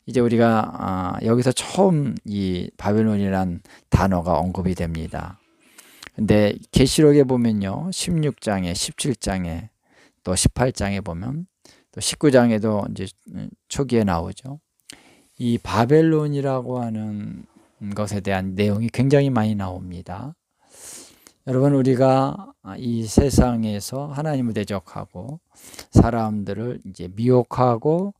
이제 우리가 여기서 처음 이 바벨론이란 단어가 언급이 됩니다. 근데 계시록에 보면요, 16장에 17장에 또 18장에 보면 또 19장에도 이제 초기에 나오죠. 이 바벨론이라고 하는 것에 대한 내용이 굉장히 많이 나옵니다. 여러분, 우리가 이 세상에서 하나님을 대적하고 사람들을 이제 미혹하고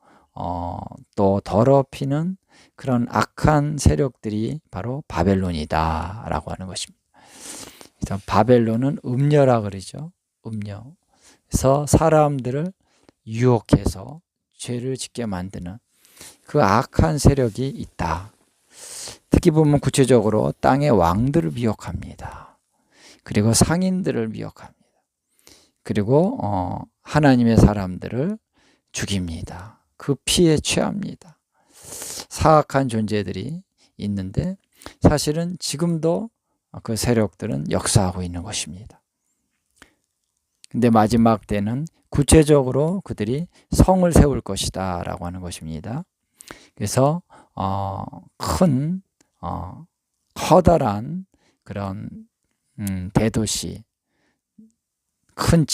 또 더럽히는 그런 악한 세력들이 바로 바벨론이다라고 하는 것입니다. 그래서 바벨론은 음녀라 그러죠. 음녀. 그래서 사람들을 유혹해서 죄를 짓게 만드는 그 악한 세력이 있다. 특히 보면 구체적으로 땅의 왕들을 미혹합니다. 그리고 상인들을 미혹합니다. 그리고 하나님의 사람들을 죽입니다. 그 피에 취합니다. 사악한 존재들이 있는데 사실은 지금도 그 세력들은 역사하고 있는 것입니다. 근데 마지막 때는 구체적으로 그들이 성을 세울 것이다 라고 하는 것입니다. 그래서 커다란 그런 대도시, 큰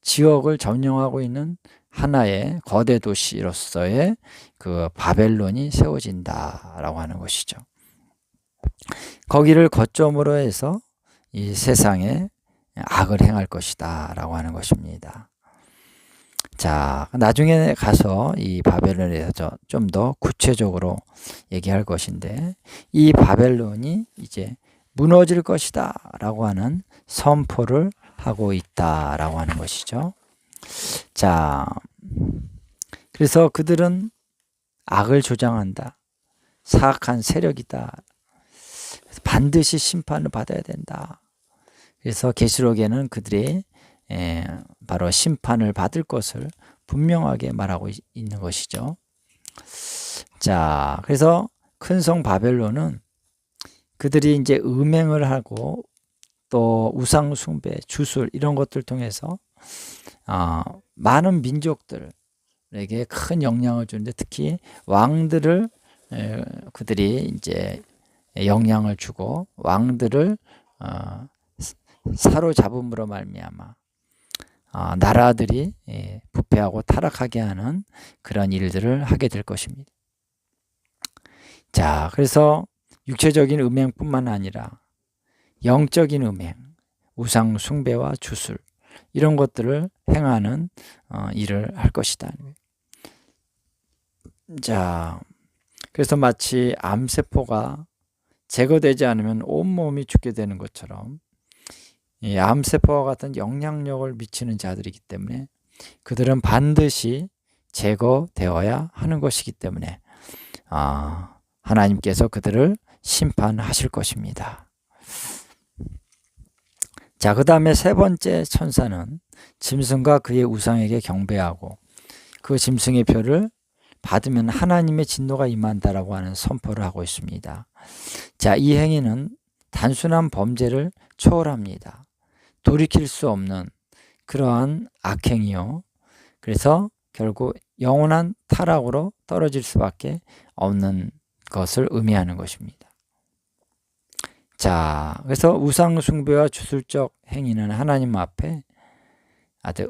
지역을 점령하고 있는 하나의 거대 도시로서의 그 바벨론이 세워진다라고 하는 것이죠. 거기를 거점으로 해서 이 세상에 악을 행할 것이다 라고 하는 것입니다. 자, 나중에 가서 이 바벨론에 대해서 좀 더 구체적으로 얘기할 것인데, 이 바벨론이 이제 무너질 것이다 라고 하는 선포를 하고 있다 라고 하는 것이죠. 자, 그래서 그들은 악을 조장한다. 사악한 세력이다. 반드시 심판을 받아야 된다. 그래서 계시록에는 그들이 바로 심판을 받을 것을 분명하게 말하고 있는 것이죠. 자, 그래서 큰 성 바벨론은 그들이 이제 음행을 하고 또 우상 숭배, 주술 이런 것들 통해서 많은 민족들에게 큰 영향을 주는데, 특히 왕들을 그들이 이제 영향을 주고 왕들을 사로잡음으로 말미암아 나라들이 부패하고 타락하게 하는 그런 일들을 하게 될 것입니다. 자, 그래서 육체적인 음행뿐만 아니라 영적인 음행, 우상 숭배와 주술 이런 것들을 행하는 일을 할 것이다. 자, 그래서 마치 암세포가 제거되지 않으면 온몸이 죽게 되는 것처럼 이 암세포와 같은 영향력을 미치는 자들이기 때문에 그들은 반드시 제거되어야 하는 것이기 때문에 하나님께서 그들을 심판하실 것입니다. 자, 그 다음에 세 번째 천사는 짐승과 그의 우상에게 경배하고 그 짐승의 표를 받으면 하나님의 진노가 임한다라고 하는 선포를 하고 있습니다. 자, 이 행위는 단순한 범죄를 초월합니다. 돌이킬 수 없는 그러한 악행이요. 그래서 결국 영원한 타락으로 떨어질 수밖에 없는 것을 의미하는 것입니다. 자, 그래서 우상 숭배와 주술적 행위는 하나님 앞에 아주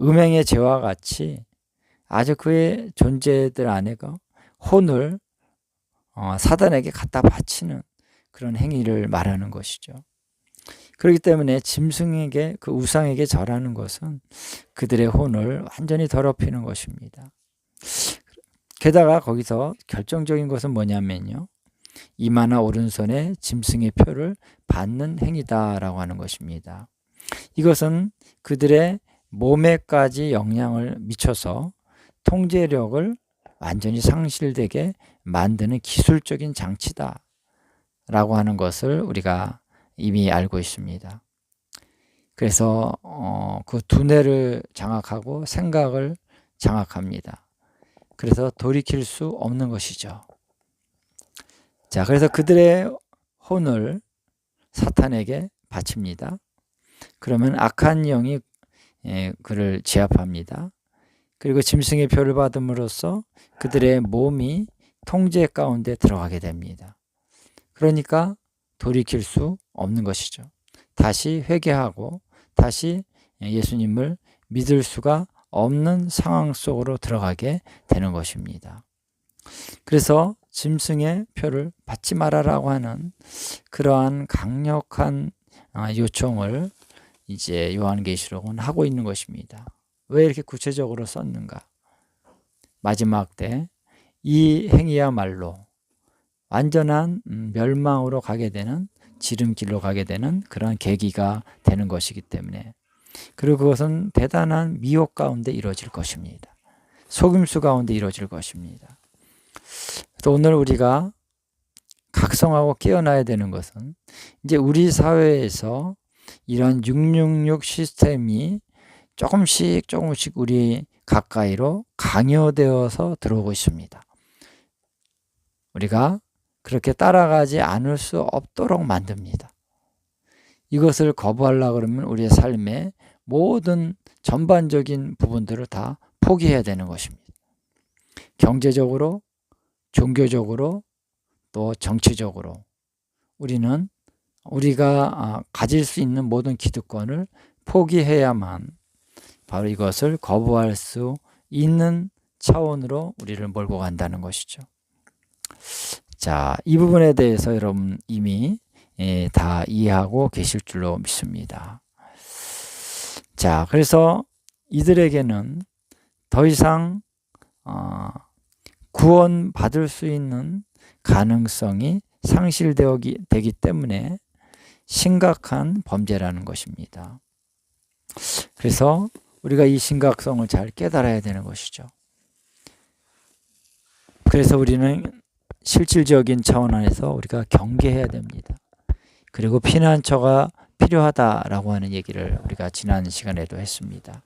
음행의 죄와 같이 아주 그의 존재들 안에 혼을 사단에게 갖다 바치는 그런 행위를 말하는 것이죠. 그렇기 때문에 짐승에게, 그 우상에게 절하는 것은 그들의 혼을 완전히 더럽히는 것입니다. 게다가 거기서 결정적인 것은 뭐냐면요, 이마나 오른손에 짐승의 표를 받는 행위다라고 하는 것입니다. 이것은 그들의 몸에까지 영향을 미쳐서 통제력을 완전히 상실되게 만드는 기술적인 장치다 라고 하는 것을 우리가 이미 알고 있습니다. 그래서 그 두뇌를 장악하고 생각을 장악합니다. 그래서 돌이킬 수 없는 것이죠. 자, 그래서 그들의 혼을 사탄에게 바칩니다. 그러면 악한 영이 그를 제압합니다. 그리고 짐승의 표를 받음으로써 그들의 몸이 통제 가운데 들어가게 됩니다. 그러니까 돌이킬 수 없는 것이죠. 다시 회개하고 다시 예수님을 믿을 수가 없는 상황 속으로 들어가게 되는 것입니다. 그래서 짐승의 표를 받지 말아라고 하는 그러한 강력한 요청을 이제 요한계시록은 하고 있는 것입니다. 왜 이렇게 구체적으로 썼는가? 마지막 때 이 행위야말로 완전한 멸망으로 가게 되는, 지름길로 가게 되는 그런 계기가 되는 것이기 때문에, 그리고 그것은 대단한 미혹 가운데 이루어질 것입니다. 속임수 가운데 이루어질 것입니다. 또 오늘 우리가 각성하고 깨어나야 되는 것은, 이제 우리 사회에서 이런 666 시스템이 조금씩 우리 가까이로 강요되어서 들어오고 있습니다. 우리가 그렇게 따라가지 않을 수 없도록 만듭니다. 이것을 거부하려고 그러면 우리의 삶의 모든 전반적인 부분들을 다 포기해야 되는 것입니다. 경제적으로, 종교적으로, 또 정치적으로 우리는 우리가 가질 수 있는 모든 기득권을 포기해야만 바로 이것을 거부할 수 있는 차원으로 우리를 몰고 간다는 것이죠. 자, 이 부분에 대해서 여러분 이미 다 이해하고 계실 줄로 믿습니다. 자, 그래서 이들에게는 더 이상 구원받을 수 있는 가능성이 상실되기 때문에 심각한 범죄라는 것입니다. 그래서 우리가 이 심각성을 잘 깨달아야 되는 것이죠. 그래서 우리는 실질적인 차원 안에서 우리가 경계해야 됩니다. 그리고 피난처가 필요하다라고 하는 얘기를 우리가 지난 시간에도 했습니다.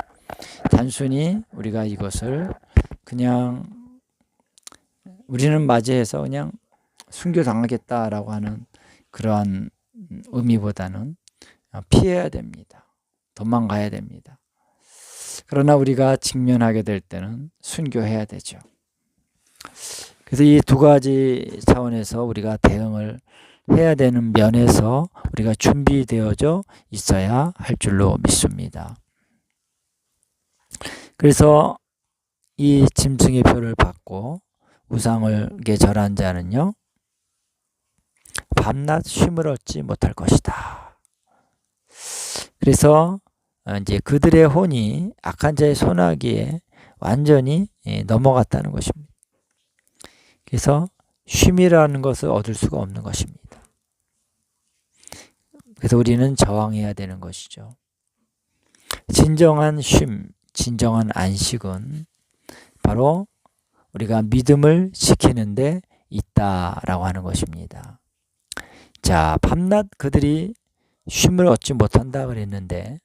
단순히 우리가 이것을 그냥 우리는 맞이해서 그냥 순교당하겠다라고 하는 그러한 의미보다는 피해야 됩니다. 도망가야 됩니다. 그러나 우리가 직면하게 될 때는 순교해야 되죠. 그래서 이 두 가지 차원에서 우리가 대응을 해야 되는 면에서 우리가 준비되어져 있어야 할 줄로 믿습니다. 그래서 이 짐승의 표를 받고 우상을게 절한 자는요, 밤낮 쉼을 얻지 못할 것이다. 그래서 이제 그들의 혼이 악한 자의 손아귀에 완전히 넘어갔다는 것입니다. 그래서 쉼이라는 것을 얻을 수가 없는 것입니다. 그래서 우리는 저항해야 되는 것이죠. 진정한 쉼, 진정한 안식은 바로 우리가 믿음을 지키는데 있다라고 하는 것입니다. 자, 밤낮 그들이 쉼을 얻지 못한다 그랬는데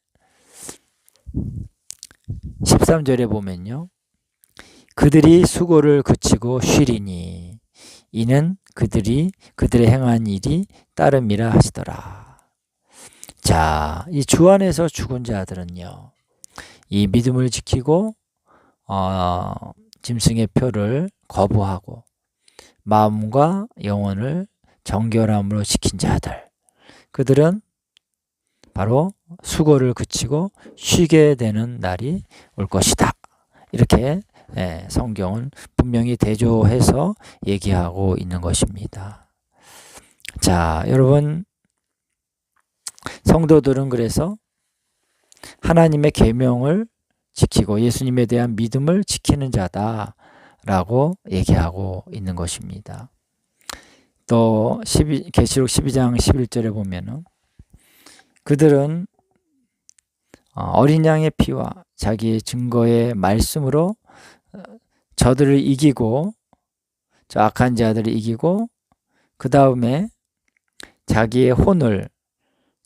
13절에 보면요, 그들이 수고를 그치고 쉬리니 이는 그들의 행한 일이 따름이라 하시더라. 자, 이 주 안에서 죽은 자들은요, 이 믿음을 지키고 짐승의 표를 거부하고 마음과 영혼을 정결함으로 지킨 자들, 그들은 바로 수고를 그치고 쉬게 되는 날이 올 것이다. 이렇게 성경은 분명히 대조해서 얘기하고 있는 것입니다. 자, 여러분, 성도들은 그래서 하나님의 계명을 지키고 예수님에 대한 믿음을 지키는 자다라고 얘기하고 있는 것입니다. 또 계시록 12장 11절에 보면은 그들은 어린 양의 피와 자기의 증거의 말씀으로 저들을 이기고, 저 악한 자들을 이기고, 그 다음에 자기의 혼을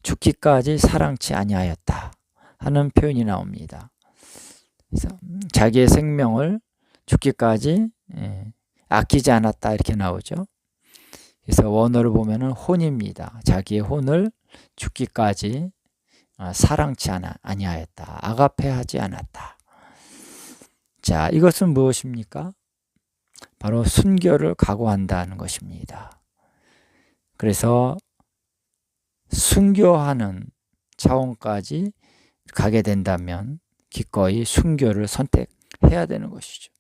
죽기까지 사랑치 아니하였다 하는 표현이 나옵니다. 그래서 자기의 생명을 죽기까지 아끼지 않았다 이렇게 나오죠. 그래서 원어를 보면은 혼입니다. 자기의 혼을 죽기까지 사랑치 아니하였다. 아가페하지 않았다. 자, 이것은 무엇입니까? 바로 순교를 각오한다는 것입니다. 그래서 순교하는 차원까지 가게 된다면 기꺼이 순교를 선택해야 되는 것이죠.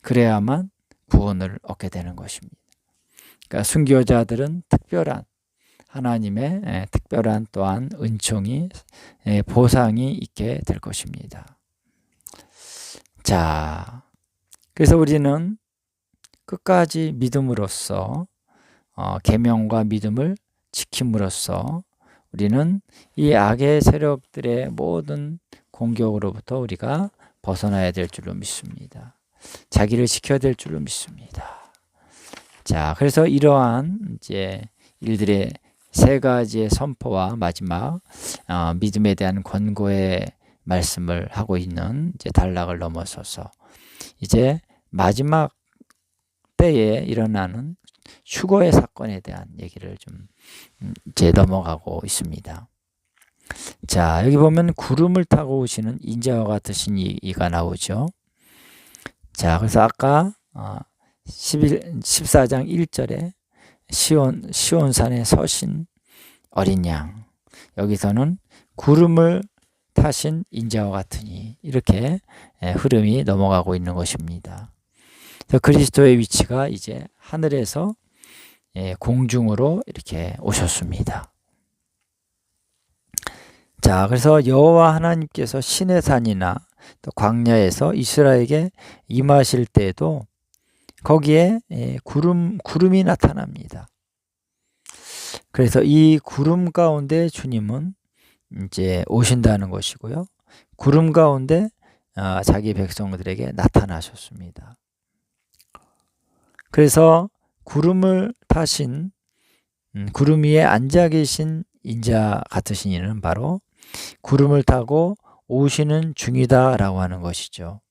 그래야만 구원을 얻게 되는 것입니다. 그러니까 순교자들은 특별한 하나님의 특별한 또한 은총이 보상이 있게 될 것입니다. 자, 그래서 우리는 끝까지 믿음으로써 계명과 믿음을 지킴으로써 우리는 이 악의 세력들의 모든 공격으로부터 우리가 벗어나야 될 줄로 믿습니다. 자기를 지켜야 될 줄로 믿습니다. 자, 그래서 이러한 이제 일들의 세 가지의 선포와 마지막 믿음에 대한 권고의 말씀을 하고 있는 이제 단락을 넘어서서 이제 마지막 때에 일어나는 휴거의 사건에 대한 얘기를 좀 이제 넘어가고 있습니다. 자, 여기 보면 구름을 타고 오시는 인자와 같으신 이가 나오죠. 자, 그래서 아까 14장 1절에 시온산에 서신 어린 양, 여기서는 구름을 타신 인자와 같으니 이렇게 흐름이 넘어가고 있는 것입니다. 그리스도의 위치가 이제 하늘에서 공중으로 이렇게 오셨습니다. 자, 그래서 여호와 하나님께서 시내산이나 또 광야에서 이스라엘에게 임하실 때에도 거기에 구름이 나타납니다. 그래서 이 구름 가운데 주님은 이제 오신다는 것이고요. 구름 가운데 자기 백성들에게 나타나셨습니다. 그래서 구름을 타신 구름 위에 앉아 계신 인자 같으신 이는 바로 구름을 타고 오시는 중이다라고 하는 것이죠.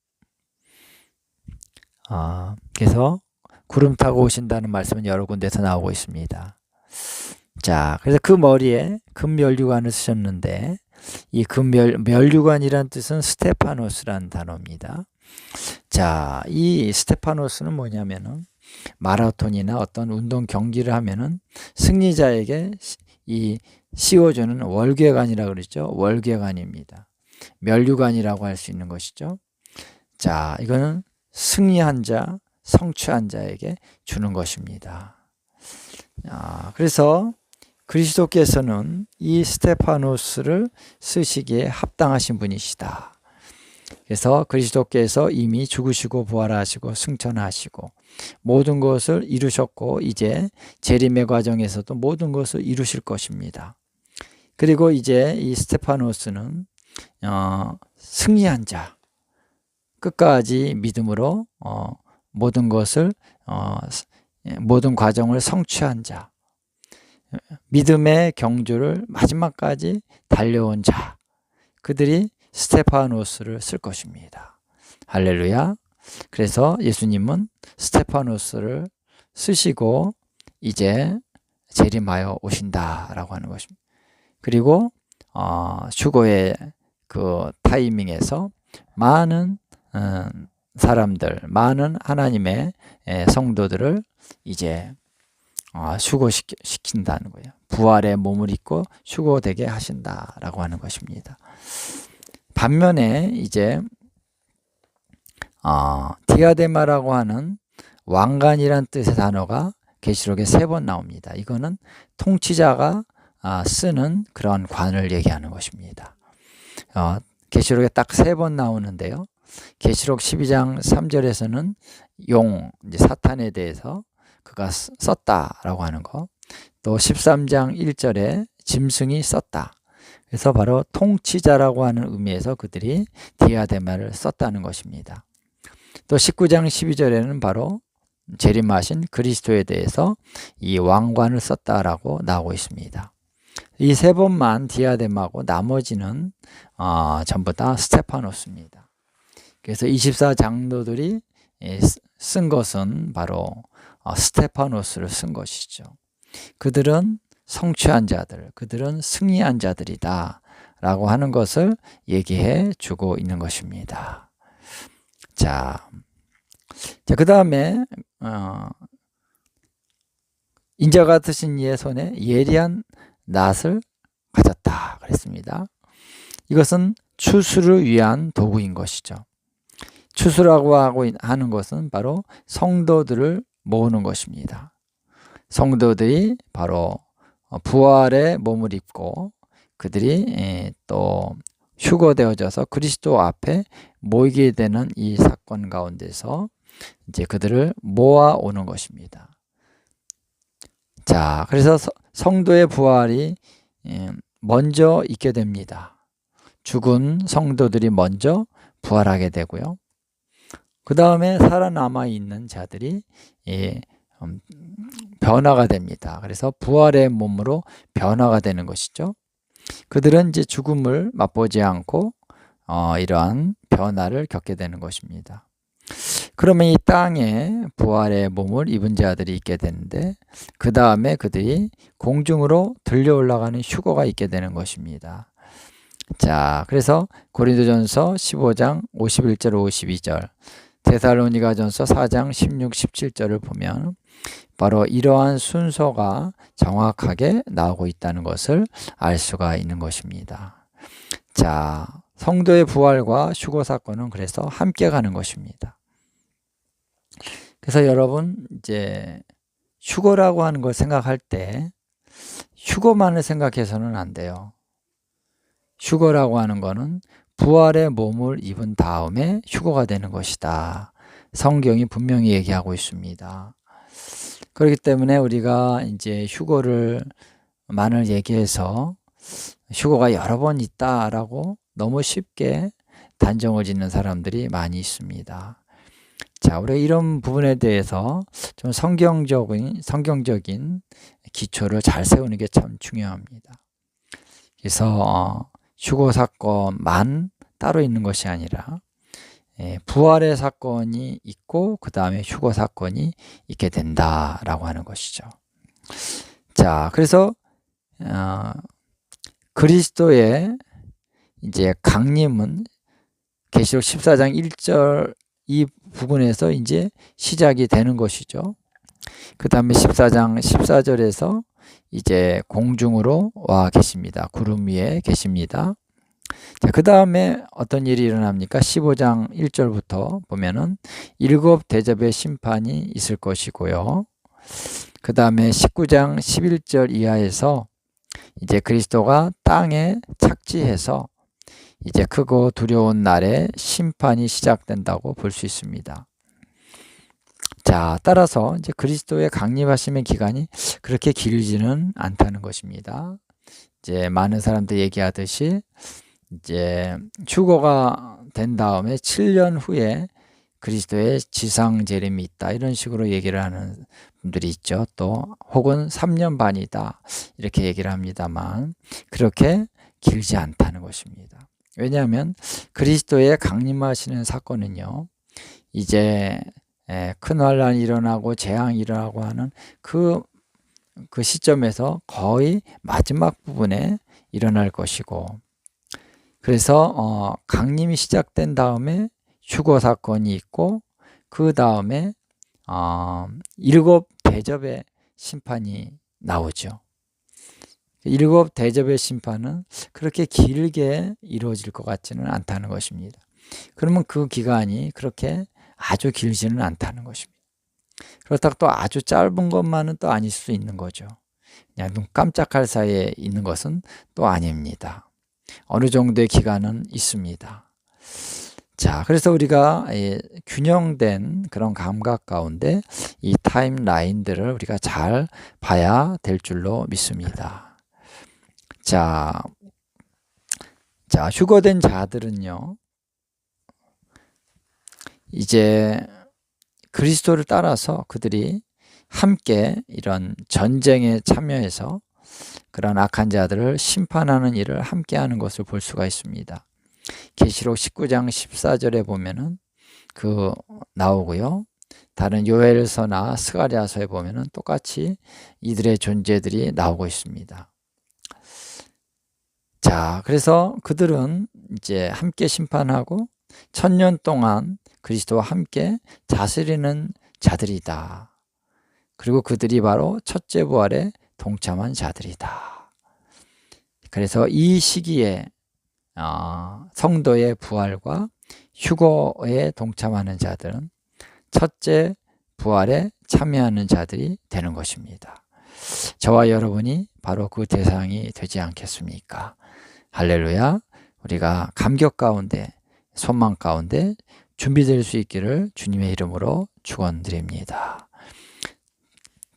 그래서 구름 타고 오신다는 말씀은 여러 군데서 나오고 있습니다. 자, 그래서 그 머리에 금면류관을 쓰셨는데 이 면류관이란 뜻은 스테파노스라는 단어입니다. 자, 이 스테파노스는 뭐냐면은 마라톤이나 어떤 운동 경기를 하면은 승리자에게 이 씌워주는 월궤관이라고 그러죠. 월궤관입니다. 면류관이라고 할 수 있는 것이죠. 자, 이거는 승리한 자, 성취한 자에게 주는 것입니다. 그래서 그리스도께서는 이 스테파노스를 쓰시기에 합당하신 분이시다. 그래서 그리스도께서 이미 죽으시고 부활하시고 승천하시고 모든 것을 이루셨고 이제 재림의 과정에서도 모든 것을 이루실 것입니다. 그리고 이제 이 스테파노스는 승리한 자, 끝까지 믿음으로 모든 것을 모든 과정을 성취한 자, 믿음의 경주를 마지막까지 달려온 자, 그들이 스테파노스를 쓸 것입니다. 할렐루야. 그래서 예수님은 스테파노스를 쓰시고 이제 재림하여 오신다라고 하는 것입니다. 그리고 휴거의 그 타이밍에서 많은 사람들, 많은 하나님의 성도들을 이제 휴거시킨다는 거예요. 부활의 몸을 입고 휴거되게 하신다라고 하는 것입니다. 반면에 이제 디아데마라고 하는 왕관이란 뜻의 단어가 계시록에 3번 나옵니다. 이거는 통치자가 쓰는 그런 관을 얘기하는 것입니다. 계시록에 딱 3번 나오는데요. 계시록 12장 3절에서는 이제 사탄에 대해서 그가 썼다라고 하는 거, 또 13장 1절에 짐승이 썼다. 그래서 바로 통치자라고 하는 의미에서 그들이 디아데마를 썼다는 것입니다. 또 19장 12절에는 바로 재림하신 그리스도에 대해서 이 왕관을 썼다라고 나오고 있습니다. 이 3번만 디아데마고 나머지는 전부 다 스테파노스입니다. 그래서 24장로들이 쓴 것은 바로 스테파노스를 쓴 것이죠. 그들은 성취한 자들, 그들은 승리한 자들이다 라고 하는 것을 얘기해 주고 있는 것입니다. 자, 그 다음에 인자 같으신 이의 손에 예리한 낫을 가졌다 그랬습니다. 이것은 추수를 위한 도구인 것이죠. 추수라고 하는 것은 바로 성도들을 모으는 것입니다. 성도들이 바로 부활의 몸을 입고 그들이 또 휴거되어져서 그리스도 앞에 모이게 되는 이 사건 가운데서 이제 그들을 모아오는 것입니다. 자, 그래서 성도의 부활이 먼저 있게 됩니다. 죽은 성도들이 먼저 부활하게 되고요. 그 다음에 살아남아 있는 자들이 변화가 됩니다. 그래서 부활의 몸으로 변화가 되는 것이죠. 그들은 이제 죽음을 맛보지 않고 이러한 변화를 겪게 되는 것입니다. 그러면 이 땅에 부활의 몸을 입은 자들이 있게 되는데 그 다음에 그들이 공중으로 들려 올라가는 휴거가 있게 되는 것입니다. 자, 그래서 고린도전서 15장 51절 52절, 데살로니가전서 4장 16, 17절을 보면 바로 이러한 순서가 정확하게 나오고 있다는 것을 알 수가 있는 것입니다. 자, 성도의 부활과 휴거 사건은 그래서 함께 가는 것입니다. 그래서 여러분 이제 휴거라고 하는 걸 생각할 때 휴거만을 생각해서는 안 돼요. 휴거라고 하는 거는 부활의 몸을 입은 다음에 휴거가 되는 것이다. 성경이 분명히 얘기하고 있습니다. 그렇기 때문에 우리가 이제 휴거를만을 얘기해서 휴거가 여러 번 있다라고 너무 쉽게 단정을 짓는 사람들이 많이 있습니다. 자, 우리가 이런 부분에 대해서 좀 성경적인 기초를 잘 세우는 게 참 중요합니다. 그래서 휴거 사건만 따로 있는 것이 아니라 부활의 사건이 있고 그 다음에 휴거 사건이 있게 된다라고 하는 것이죠. 자, 그래서 그리스도의 이제 강림은 계시록 14장 1절 이 부분에서 이제 시작이 되는 것이죠. 그 다음에 14장 14절에서 이제 공중으로 와 계십니다. 구름 위에 계십니다. 자, 그 다음에 어떤 일이 일어납니까? 15장 1절부터 보면은 7 대접의 심판이 있을 것이고요. 그 다음에 19장 11절 이하에서 이제 그리스도가 땅에 착지해서 이제 크고 두려운 날에 심판이 시작된다고 볼 수 있습니다. 자, 따라서 이제 그리스도의 강림하심의 기간이 그렇게 길지는 않다는 것입니다. 이제 많은 사람들이 얘기하듯이 이제 휴거가 된 다음에 7년 후에 그리스도의 지상 재림이 있다, 이런 식으로 얘기를 하는 분들이 있죠. 또 혹은 3년 반이다 이렇게 얘기를 합니다만 그렇게 길지 않다는 것입니다. 왜냐하면 그리스도의 강림하시는 사건은요, 이제 큰 환란이 일어나고 재앙이 일어나고 하는 그 시점에서 거의 마지막 부분에 일어날 것이고, 그래서 강림이 시작된 다음에 휴거 사건이 있고 그 다음에 7 대접의 심판이 나오죠. 7 대접의 심판은 그렇게 길게 이루어질 것 같지는 않다는 것입니다. 그러면 그 기간이 그렇게 아주 길지는 않다는 것입니다. 그렇다고 또 아주 짧은 것만은 또 아닐 수 있는 거죠. 그냥 눈 깜짝할 사이에 있는 것은 또 아닙니다. 어느 정도의 기간은 있습니다. 자, 그래서 우리가 균형된 그런 감각 가운데 이 타임라인들을 우리가 잘 봐야 될 줄로 믿습니다. 자, 휴거된 자들은요, 이제 그리스도를 따라서 그들이 함께 이런 전쟁에 참여해서 그런 악한 자들을 심판하는 일을 함께 하는 것을 볼 수가 있습니다. 계시록 19장 14절에 보면은 그 나오고요. 다른 요엘서나 스가랴서에 보면은 똑같이 이들의 존재들이 나오고 있습니다. 자, 그래서 그들은 이제 함께 심판하고 1000년 동안 그리스도와 함께 다스리는 자들이다. 그리고 그들이 바로 첫째 부활에 동참한 자들이다. 그래서 이 시기에 성도의 부활과 휴거에 동참하는 자들은 첫째 부활에 참여하는 자들이 되는 것입니다. 저와 여러분이 바로 그 대상이 되지 않겠습니까? 할렐루야. 우리가 감격 가운데, 소망 가운데 준비될 수 있기를 주님의 이름으로 축원드립니다.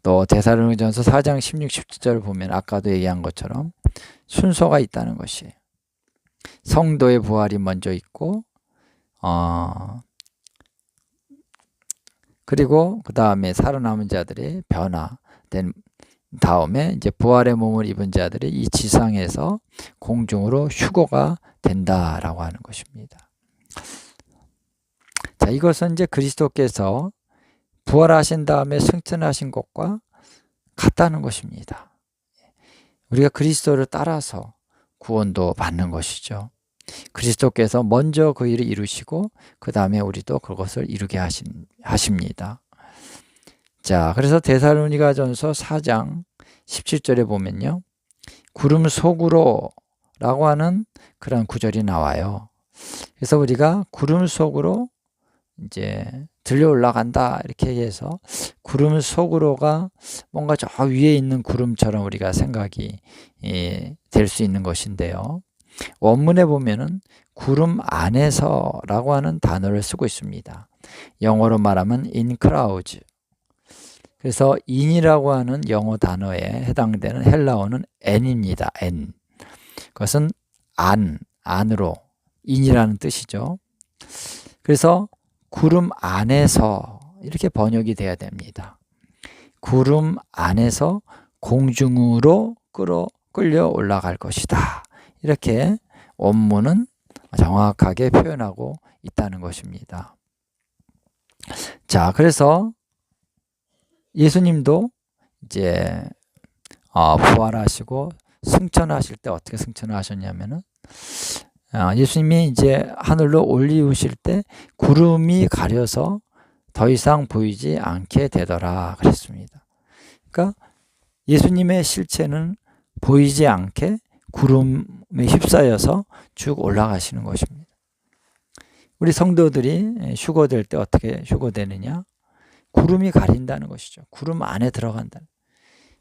또 데살로니가전서 4장 16, 17절을 보면 아까도 얘기한 것처럼 순서가 있다는 것이에요. 성도의 부활이 먼저 있고 그리고 그 다음에 살아남은 자들의 변화된 다음에 이제 부활의 몸을 입은 자들이 이 지상에서 공중으로 휴거가 된다라고 하는 것입니다. 자, 이것은 이제 그리스도께서 부활하신 다음에 승천하신 것과 같다는 것입니다. 우리가 그리스도를 따라서 구원도 받는 것이죠. 그리스도께서 먼저 그 일을 이루시고 그 다음에 우리도 그것을 이루게 하십니다. 자, 그래서 데살로니가전서 4장 17절에 보면요, 구름 속으로 라고 하는 그런 구절이 나와요. 그래서 우리가 구름 속으로 이제 들려 올라간다 이렇게 해서 구름 속으로가 뭔가 저 위에 있는 구름처럼 우리가 생각이 될 수 있는 것인데요. 원문에 보면은 구름 안에서라고 하는 단어를 쓰고 있습니다. 영어로 말하면 in clouds. 그래서 in이라고 하는 영어 단어에 해당되는 헬라어는 n입니다. n. 그것은 안으로, in이라는 뜻이죠. 그래서 구름 안에서 이렇게 번역이 돼야 됩니다. 구름 안에서 공중으로 끌려 올라갈 것이다. 이렇게 원문은 정확하게 표현하고 있다는 것입니다. 자, 그래서 예수님도 이제 부활하시고 승천하실 때 어떻게 승천하셨냐면은 예수님이 이제 하늘로 올리우실 때 구름이 가려서 더 이상 보이지 않게 되더라 그랬습니다. 그러니까 예수님의 실체는 보이지 않게 구름에 휩싸여서 쭉 올라가시는 것입니다. 우리 성도들이 휴거될 때 어떻게 휴거되느냐? 구름이 가린다는 것이죠. 구름 안에 들어간다.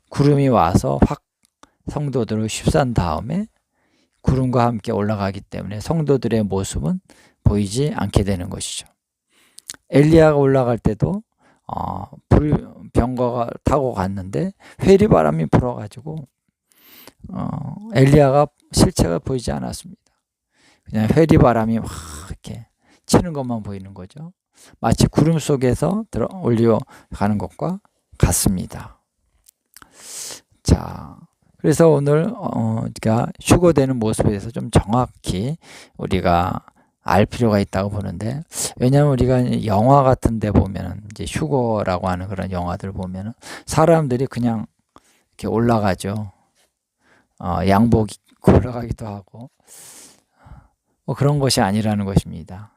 구름이 와서 확 성도들을 휩싼 다음에 구름과 함께 올라가기 때문에 성도들의 모습은 보이지 않게 되는 것이죠. 엘리야가 올라갈 때도 병거가 타고 갔는데 회리바람이 불어가지고 엘리야가 실체가 보이지 않았습니다. 그냥 회리바람이 막 이렇게 치는 것만 보이는 거죠. 마치 구름 속에서 올려가는 것과 같습니다. 자, 그래서 오늘 우리가 휴거되는 모습에 대해서 좀 정확히 우리가 알 필요가 있다고 보는데, 왜냐하면 우리가 영화 같은 데 보면은 이제 휴거라고 하는 그런 영화들 보면은 사람들이 그냥 이렇게 올라가죠. 양복 입고 올라가기도 하고 뭐 그런 것이 아니라는 것입니다.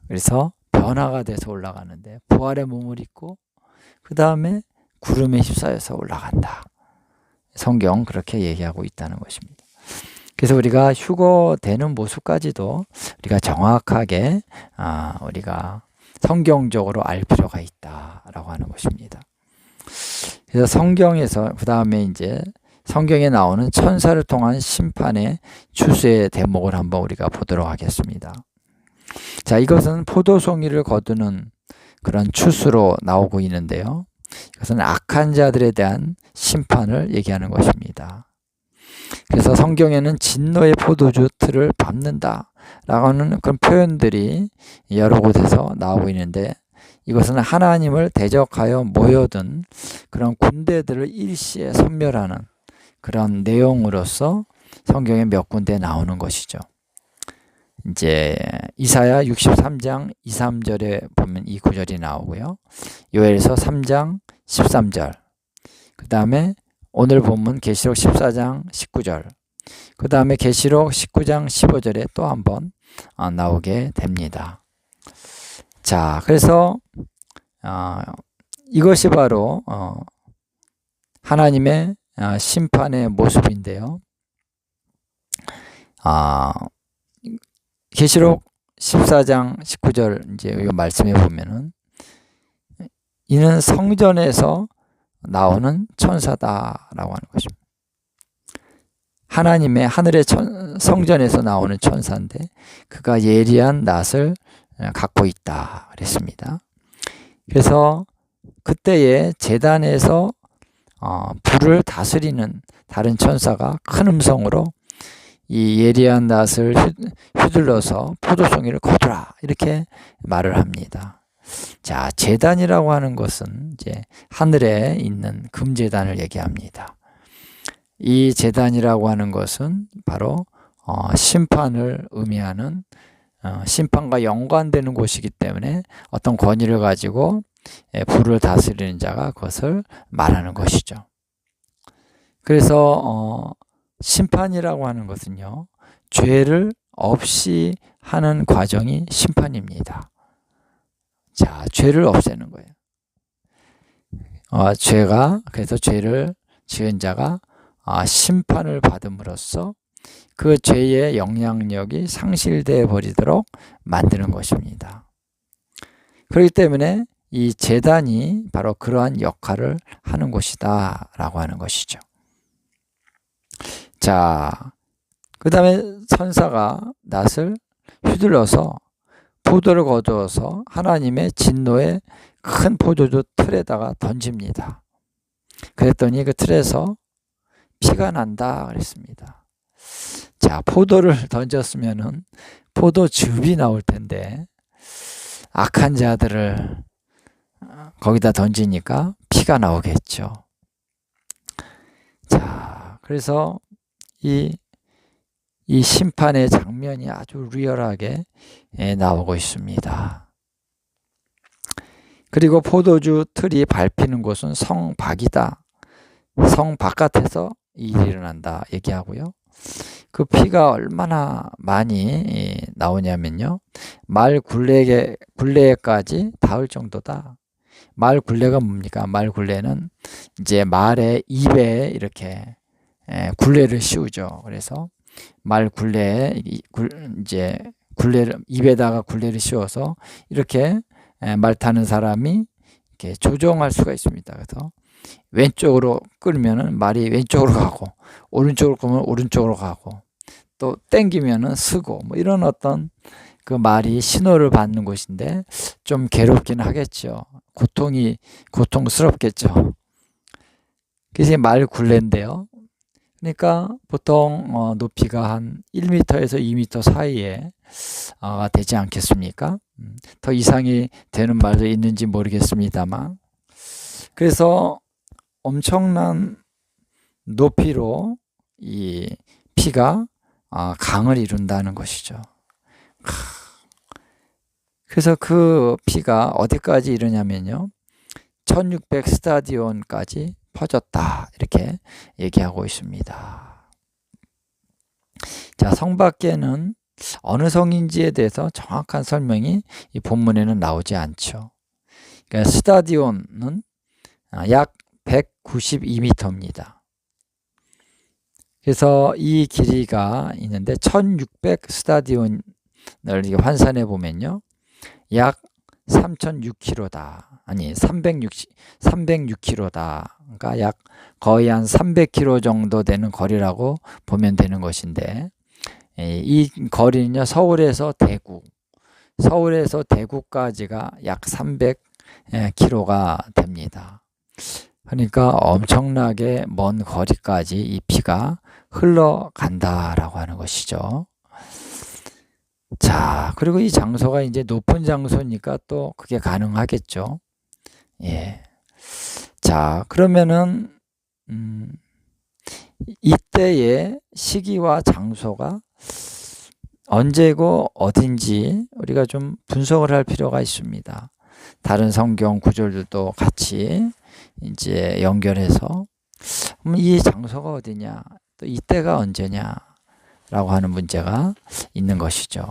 그래서 변화가 돼서 올라가는데 부활의 몸을 입고 그 다음에 구름에 휩싸여서 올라간다. 성경 그렇게 얘기하고 있다는 것입니다. 그래서 우리가 휴거되는 모습까지도 우리가 정확하게 우리가 성경적으로 알 필요가 있다라고 하는 것입니다. 그래서 성경에서 그 다음에 이제 성경에 나오는 천사를 통한 심판의 추수의 대목을 한번 우리가 보도록 하겠습니다. 자, 이것은 포도송이를 거두는 그런 추수로 나오고 있는데요. 이것은 악한 자들에 대한 심판을 얘기하는 것입니다. 그래서 성경에는 진노의 포도주 틀을 밟는다 라고 하는 그런 표현들이 여러 곳에서 나오고 있는데, 이것은 하나님을 대적하여 모여든 그런 군대들을 일시에 섬멸하는 그런 내용으로서 성경에 몇 군데 나오는 것이죠. 이제 이사야 63장 2, 3절에 보면 이 구절이 나오고요. 요엘서 3장 13절, 그 다음에 오늘 본문 계시록 14장 19절, 그 다음에 계시록 19장 15절에 또 한번 나오게 됩니다. 자, 그래서 이것이 바로 하나님의 심판의 모습인데요. 계시록 14장 19절 이제 이 말씀에 보면은 이는 성전에서 나오는 천사다라고 하는 것입니다. 하나님의 하늘의 성전에서 나오는 천사인데 그가 예리한 낫을 갖고 있다 그랬습니다. 그래서 그때에 제단에서 불을 다스리는 다른 천사가 큰 음성으로 이 예리한 낫을 휘둘러서 포도송이를 거두라 이렇게 말을 합니다. 자, 제단이라고 하는 것은 이제 하늘에 있는 금제단을 얘기합니다. 이 제단이라고 하는 것은 바로 심판을 의미하는 심판과 연관되는 곳이기 때문에 어떤 권위를 가지고 불을 다스리는 자가 그것을 말하는 것이죠. 그래서 심판이라고 하는 것은요, 죄를 없이 하는 과정이 심판입니다. 자, 죄를 없애는 거예요. 그래서 죄를 지은 자가 심판을 받음으로써 그 죄의 영향력이 상실되어 버리도록 만드는 것입니다. 그렇기 때문에 이 제단이 바로 그러한 역할을 하는 곳이다 라고 하는 것이죠. 자, 그 다음에 천사가 낫을 휘둘러서 포도를 거두어서 하나님의 진노의 큰 포도주 틀에다가 던집니다. 그랬더니 그 틀에서 피가 난다 그랬습니다. 자, 포도를 던졌으면은 포도즙이 나올 텐데 악한 자들을 거기다 던지니까 피가 나오겠죠. 자, 그래서 이 심판의 장면이 아주 리얼하게 나오고 있습니다. 그리고 포도주 틀이 밟히는 곳은 성 밖이다. 성 바깥에서 이 일이 일어난다 얘기하고요. 그 피가 얼마나 많이 나오냐면요. 말 굴레까지 닿을 정도다. 말 굴레가 뭡니까? 말 굴레는 이제 말의 입에 이렇게 굴레를 씌우죠. 그래서 말 굴레에 이제 굴레를 입에다가 굴레를 씌워서 이렇게 말 타는 사람이 이렇게 조종할 수가 있습니다. 그래서 왼쪽으로 끌면은 말이 왼쪽으로 가고 오른쪽으로 끌면 오른쪽으로 가고 또 땡기면은 쓰고 뭐 이런 어떤 그 말이 신호를 받는 곳인데 좀 괴롭긴 하겠죠. 고통스럽겠죠. 그게 말 굴레인데요. 그러니까 보통 높이가 한 1m에서 2m 사이에 되지 않겠습니까? 더 이상이 되는 말도 있는지 모르겠습니다만, 그래서 엄청난 높이로 이 피가 강을 이룬다는 것이죠. 그래서 그 피가 어디까지 이르냐면요, 1600 스타디온까지 퍼졌다 이렇게 얘기하고 있습니다. 자, 성 밖에는 어느 성인지에 대해서 정확한 설명이 이 본문에는 나오지 않죠. 그러니까 스타디온은 약 192m입니다. 그래서 이 길이가 있는데 1600 스타디온을 환산해 보면요, 약 3006km다. 아니 306km다. 그러니까 약 거의 한 300km 정도 되는 거리라고 보면 되는 것인데, 이 거리는요, 서울에서 대구까지가 약 300km가 됩니다. 그러니까 엄청나게 먼 거리까지 이 피가 흘러간다라고 하는 것이죠. 자, 그리고 이 장소가 이제 높은 장소니까 또 그게 가능하겠죠. 예. 자, 그러면은 이때의 시기와 장소가 언제고 어딘지 우리가 좀 분석을 할 필요가 있습니다. 다른 성경 구절들도 같이 이제 연결해서 이 장소가 어디냐, 또 이때가 언제냐라고 하는 문제가 있는 것이죠.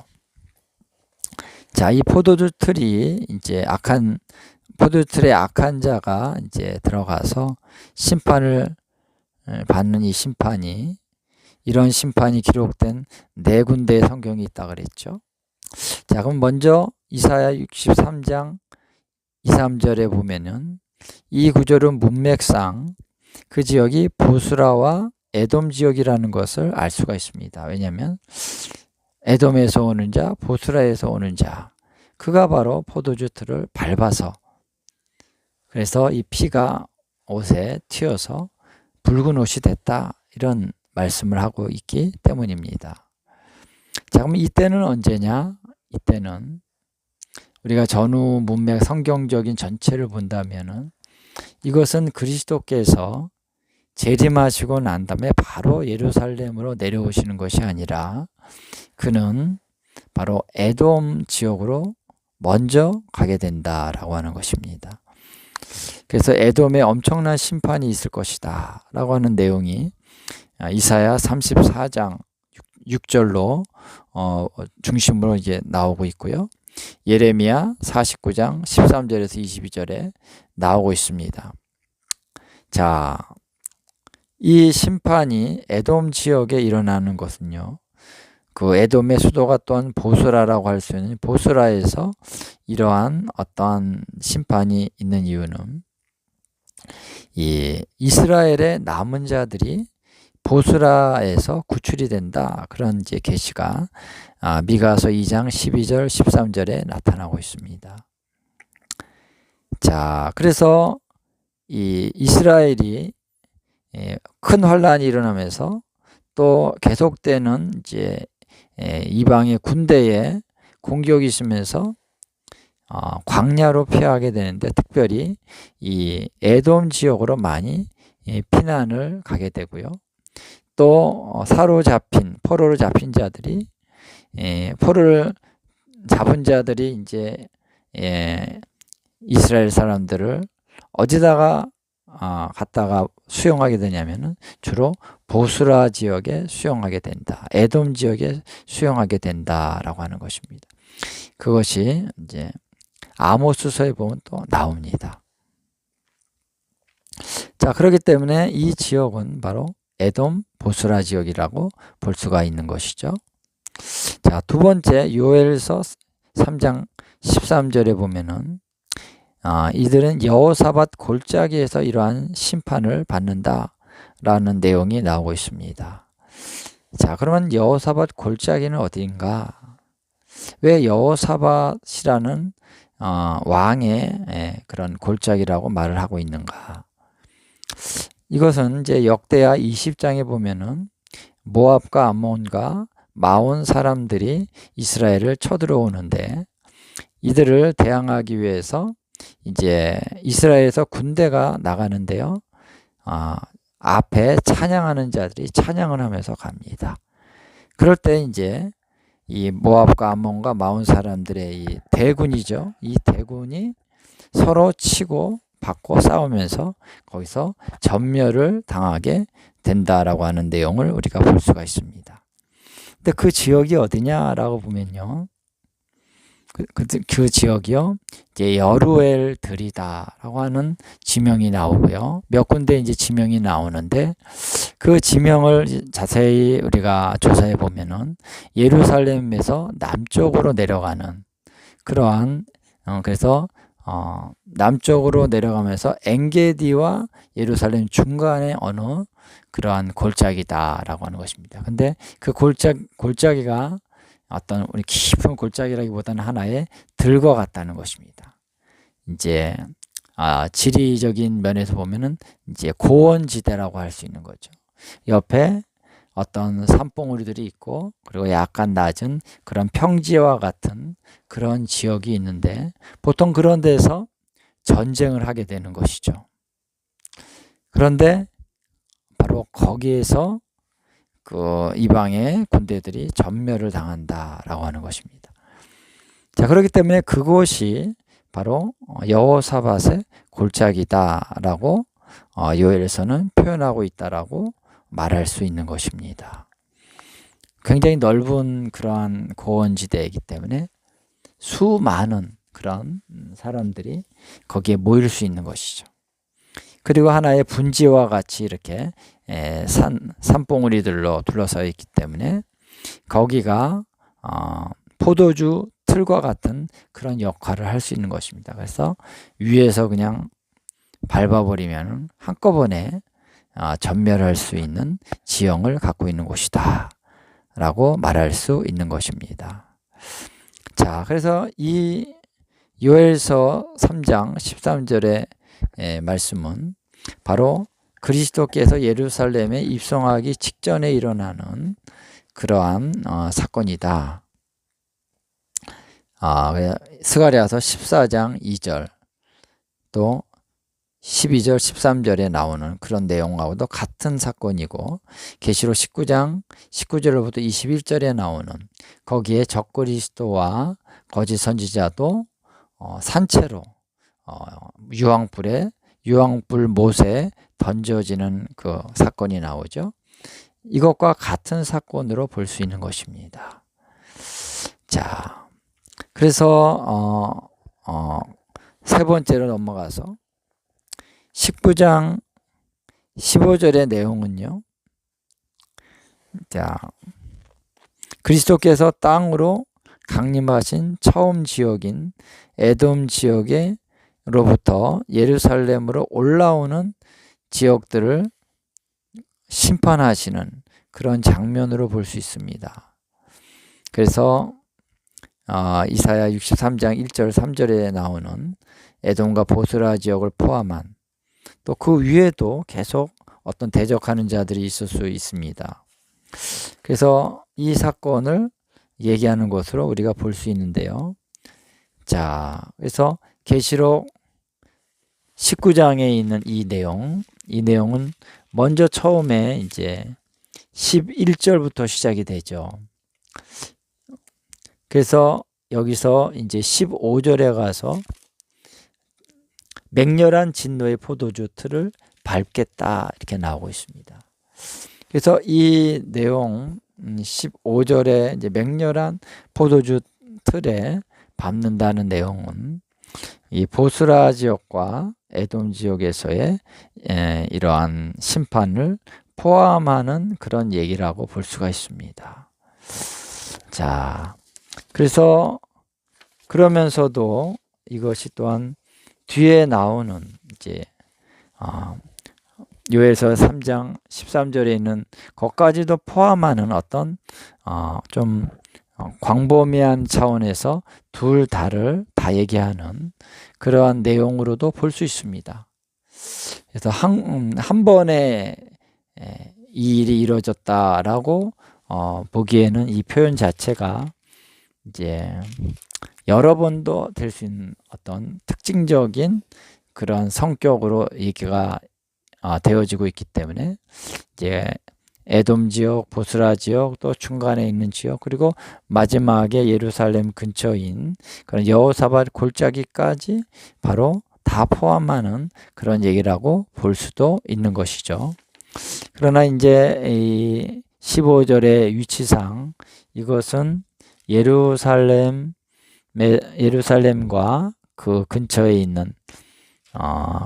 자, 이 포도주 틀에 악한 자가 이제 들어가서 심판을 받는 이 심판이, 이런 심판이 기록된 4군데의 성경이 있다 그랬죠. 자, 그럼 먼저 이사야 63장 2, 3절에 보면은 이 구절은 문맥상 그 지역이 보스라와 에돔 지역이라는 것을 알 수가 있습니다. 왜냐하면 에돔에서 오는 자, 보스라에서 오는 자, 그가 바로 포도주 틀을 밟아서, 그래서 이 피가 옷에 튀어서 붉은 옷이 됐다, 이런 말씀을 하고 있기 때문입니다. 자, 그럼 이때는 언제냐? 이때는 우리가 전후 문맥 성경적인 전체를 본다면은 이것은 그리스도께서 재림하시고 난 다음에 바로 예루살렘으로 내려오시는 것이 아니라 그는 바로 에돔 지역으로 먼저 가게 된다라고 하는 것입니다. 그래서 에돔에 엄청난 심판이 있을 것이다 라고 하는 내용이 이사야 34장 6절로 중심으로 이제 나오고 있고요. 예레미야 49장 13절에서 22절에 나오고 있습니다. 자, 이 심판이 에돔 지역에 일어나는 것은요, 그 에돔의 수도가 또한 보스라라고 할 수 있는 보스라에서 이러한 어떠한 심판이 있는 이유는 이 이스라엘의 남은 자들이 보스라에서 구출이 된다. 그런 이제 계시가 미가서 2장 12절 13절에 나타나고 있습니다. 자, 그래서 이 이스라엘이 큰 환란이 일어나면서 또 계속되는 이제 이방의 군대에 공격이 있으면서 광야로 피하게 되는데, 특별히 이 에돔 지역으로 많이 피난을 가게 되고요. 또 포로로 잡힌 자들이 포로를 잡은 자들이 이제 이스라엘 사람들을 어디다가 갔다가 수용하게 되냐면은 주로 보스라 지역에 수용하게 된다. 에돔 지역에 수용하게 된다라고 하는 것입니다. 그것이 이제 아모스서에 보면 또 나옵니다. 자, 그렇기 때문에 이 지역은 바로 에돔 보스라 지역이라고 볼 수가 있는 것이죠. 자, 두 번째 요엘서 3장 13절에 보면은 이들은 여호사밧 골짜기에서 이러한 심판을 받는다라는 내용이 나오고 있습니다. 자, 그러면 여호사밧 골짜기는 어디인가? 왜 여호사밧이라는 왕의 그런 골짜기라고 말을 하고 있는가? 이것은 이제 역대하 20장에 보면은 모압과 암몬과 마온 사람들이 이스라엘을 쳐들어오는데, 이들을 대항하기 위해서 이제 이스라엘에서 군대가 나가는데요. 앞에 찬양하는 자들이 찬양을 하면서 갑니다. 그럴 때 이제 이 모압과 암몬과 마온 사람들의 이 대군이죠. 이 대군이 서로 치고 받고 싸우면서 거기서 전멸을 당하게 된다라고 하는 내용을 우리가 볼 수가 있습니다. 근데 그 지역이 어디냐라고 보면요. 그 지역이요, 이제 여루엘들이다라고 하는 지명이 나오고요. 몇 군데 이제 지명이 나오는데, 그 지명을 자세히 우리가 조사해 보면은 예루살렘에서 남쪽으로 내려가는 그러한 그래서 남쪽으로 내려가면서 엔게디와 예루살렘 중간에 어느 그러한 골짜기다라고 하는 것입니다. 근데 그 골짜기가 어떤 우리 깊은 골짜기라기보다는 하나의 들과 같다는 것입니다. 이제 지리적인 면에서 보면은 이제 고원지대라고 할 수 있는 거죠. 옆에 어떤 산봉우리들이 있고, 그리고 약간 낮은 그런 평지와 같은 그런 지역이 있는데, 보통 그런 데서 전쟁을 하게 되는 것이죠. 그런데 바로 거기에서 그 이방의 군대들이 전멸을 당한다라고 하는 것입니다. 자, 그렇기 때문에 그곳이 바로 여호사밧의 골짜기다라고 요엘에서는 표현하고 있다라고 말할 수 있는 것입니다. 굉장히 넓은 그러한 고원지대이기 때문에 수많은 그런 사람들이 거기에 모일 수 있는 것이죠. 그리고 하나의 분지와 같이 이렇게 산봉우리들로 둘러싸여 있기 때문에 거기가 포도주 틀과 같은 그런 역할을 할 수 있는 것입니다. 그래서 위에서 그냥 밟아버리면 한꺼번에 전멸할 수 있는 지형을 갖고 있는 곳이다 라고 말할 수 있는 것입니다. 자, 그래서 이 요엘서 3장 13절의 말씀은 바로 그리스도께서 예루살렘에 입성하기 직전에 일어나는 그러한 사건이다. 스가랴서 14장 2절 또 12절 13절에 나오는 그런 내용하고도 같은 사건이고, 계시록 19장 19절로부터 21절에 나오는 거기에 적그리스도와 거짓 선지자도 산채로 유황불 못에 던져지는 그 사건이 나오죠. 이것과 같은 사건으로 볼 수 있는 것입니다. 자, 그래서 세 번째로 넘어가서 19장 15절의 내용은요. 자, 그리스도께서 땅으로 강림하신 처음 지역인 에돔 지역로부터 예루살렘으로 올라오는 지역들을 심판하시는 그런 장면으로 볼 수 있습니다. 그래서 이사야 63장 1절 3절에 나오는 에돔과 보스라 지역을 포함한 또 그 위에도 계속 어떤 대적하는 자들이 있을 수 있습니다. 그래서 이 사건을 얘기하는 것으로 우리가 볼 수 있는데요. 자, 그래서 계시록 19장에 있는 이 내용은 먼저 처음에 이제 11절부터 시작이 되죠. 그래서 여기서 이제 15절에 가서 맹렬한 진노의 포도주 틀을 밟겠다 이렇게 나오고 있습니다. 그래서 이 내용 15절에 이제 맹렬한 포도주 틀에 밟는다는 내용은 이 보스라 지역과 에돔 지역에서의 이러한 심판을 포함하는 그런 얘기라고 볼 수가 있습니다. 자, 그래서 그러면서도 이것이 또한 뒤에 나오는 이제 요엘서 3장 13절에 있는 것까지도 포함하는 어떤 좀 광범위한 차원에서 둘 다를 다 얘기하는 그러한 내용으로도 볼 수 있습니다. 그래서 한 번에 이 일이 이루어졌다라고 보기에는 이 표현 자체가 이제 여러 번도 될 수 있는 어떤 특징적인 그런 성격으로 얘기가 되어지고 있기 때문에 이제 에돔 지역, 보스라 지역, 또 중간에 있는 지역, 그리고 마지막에 예루살렘 근처인 그런 여호사밧 골짜기까지 바로 다 포함하는 그런 얘기라고 볼 수도 있는 것이죠. 그러나 이제 이 15절의 위치상 이것은 예루살렘과 그 근처에 있는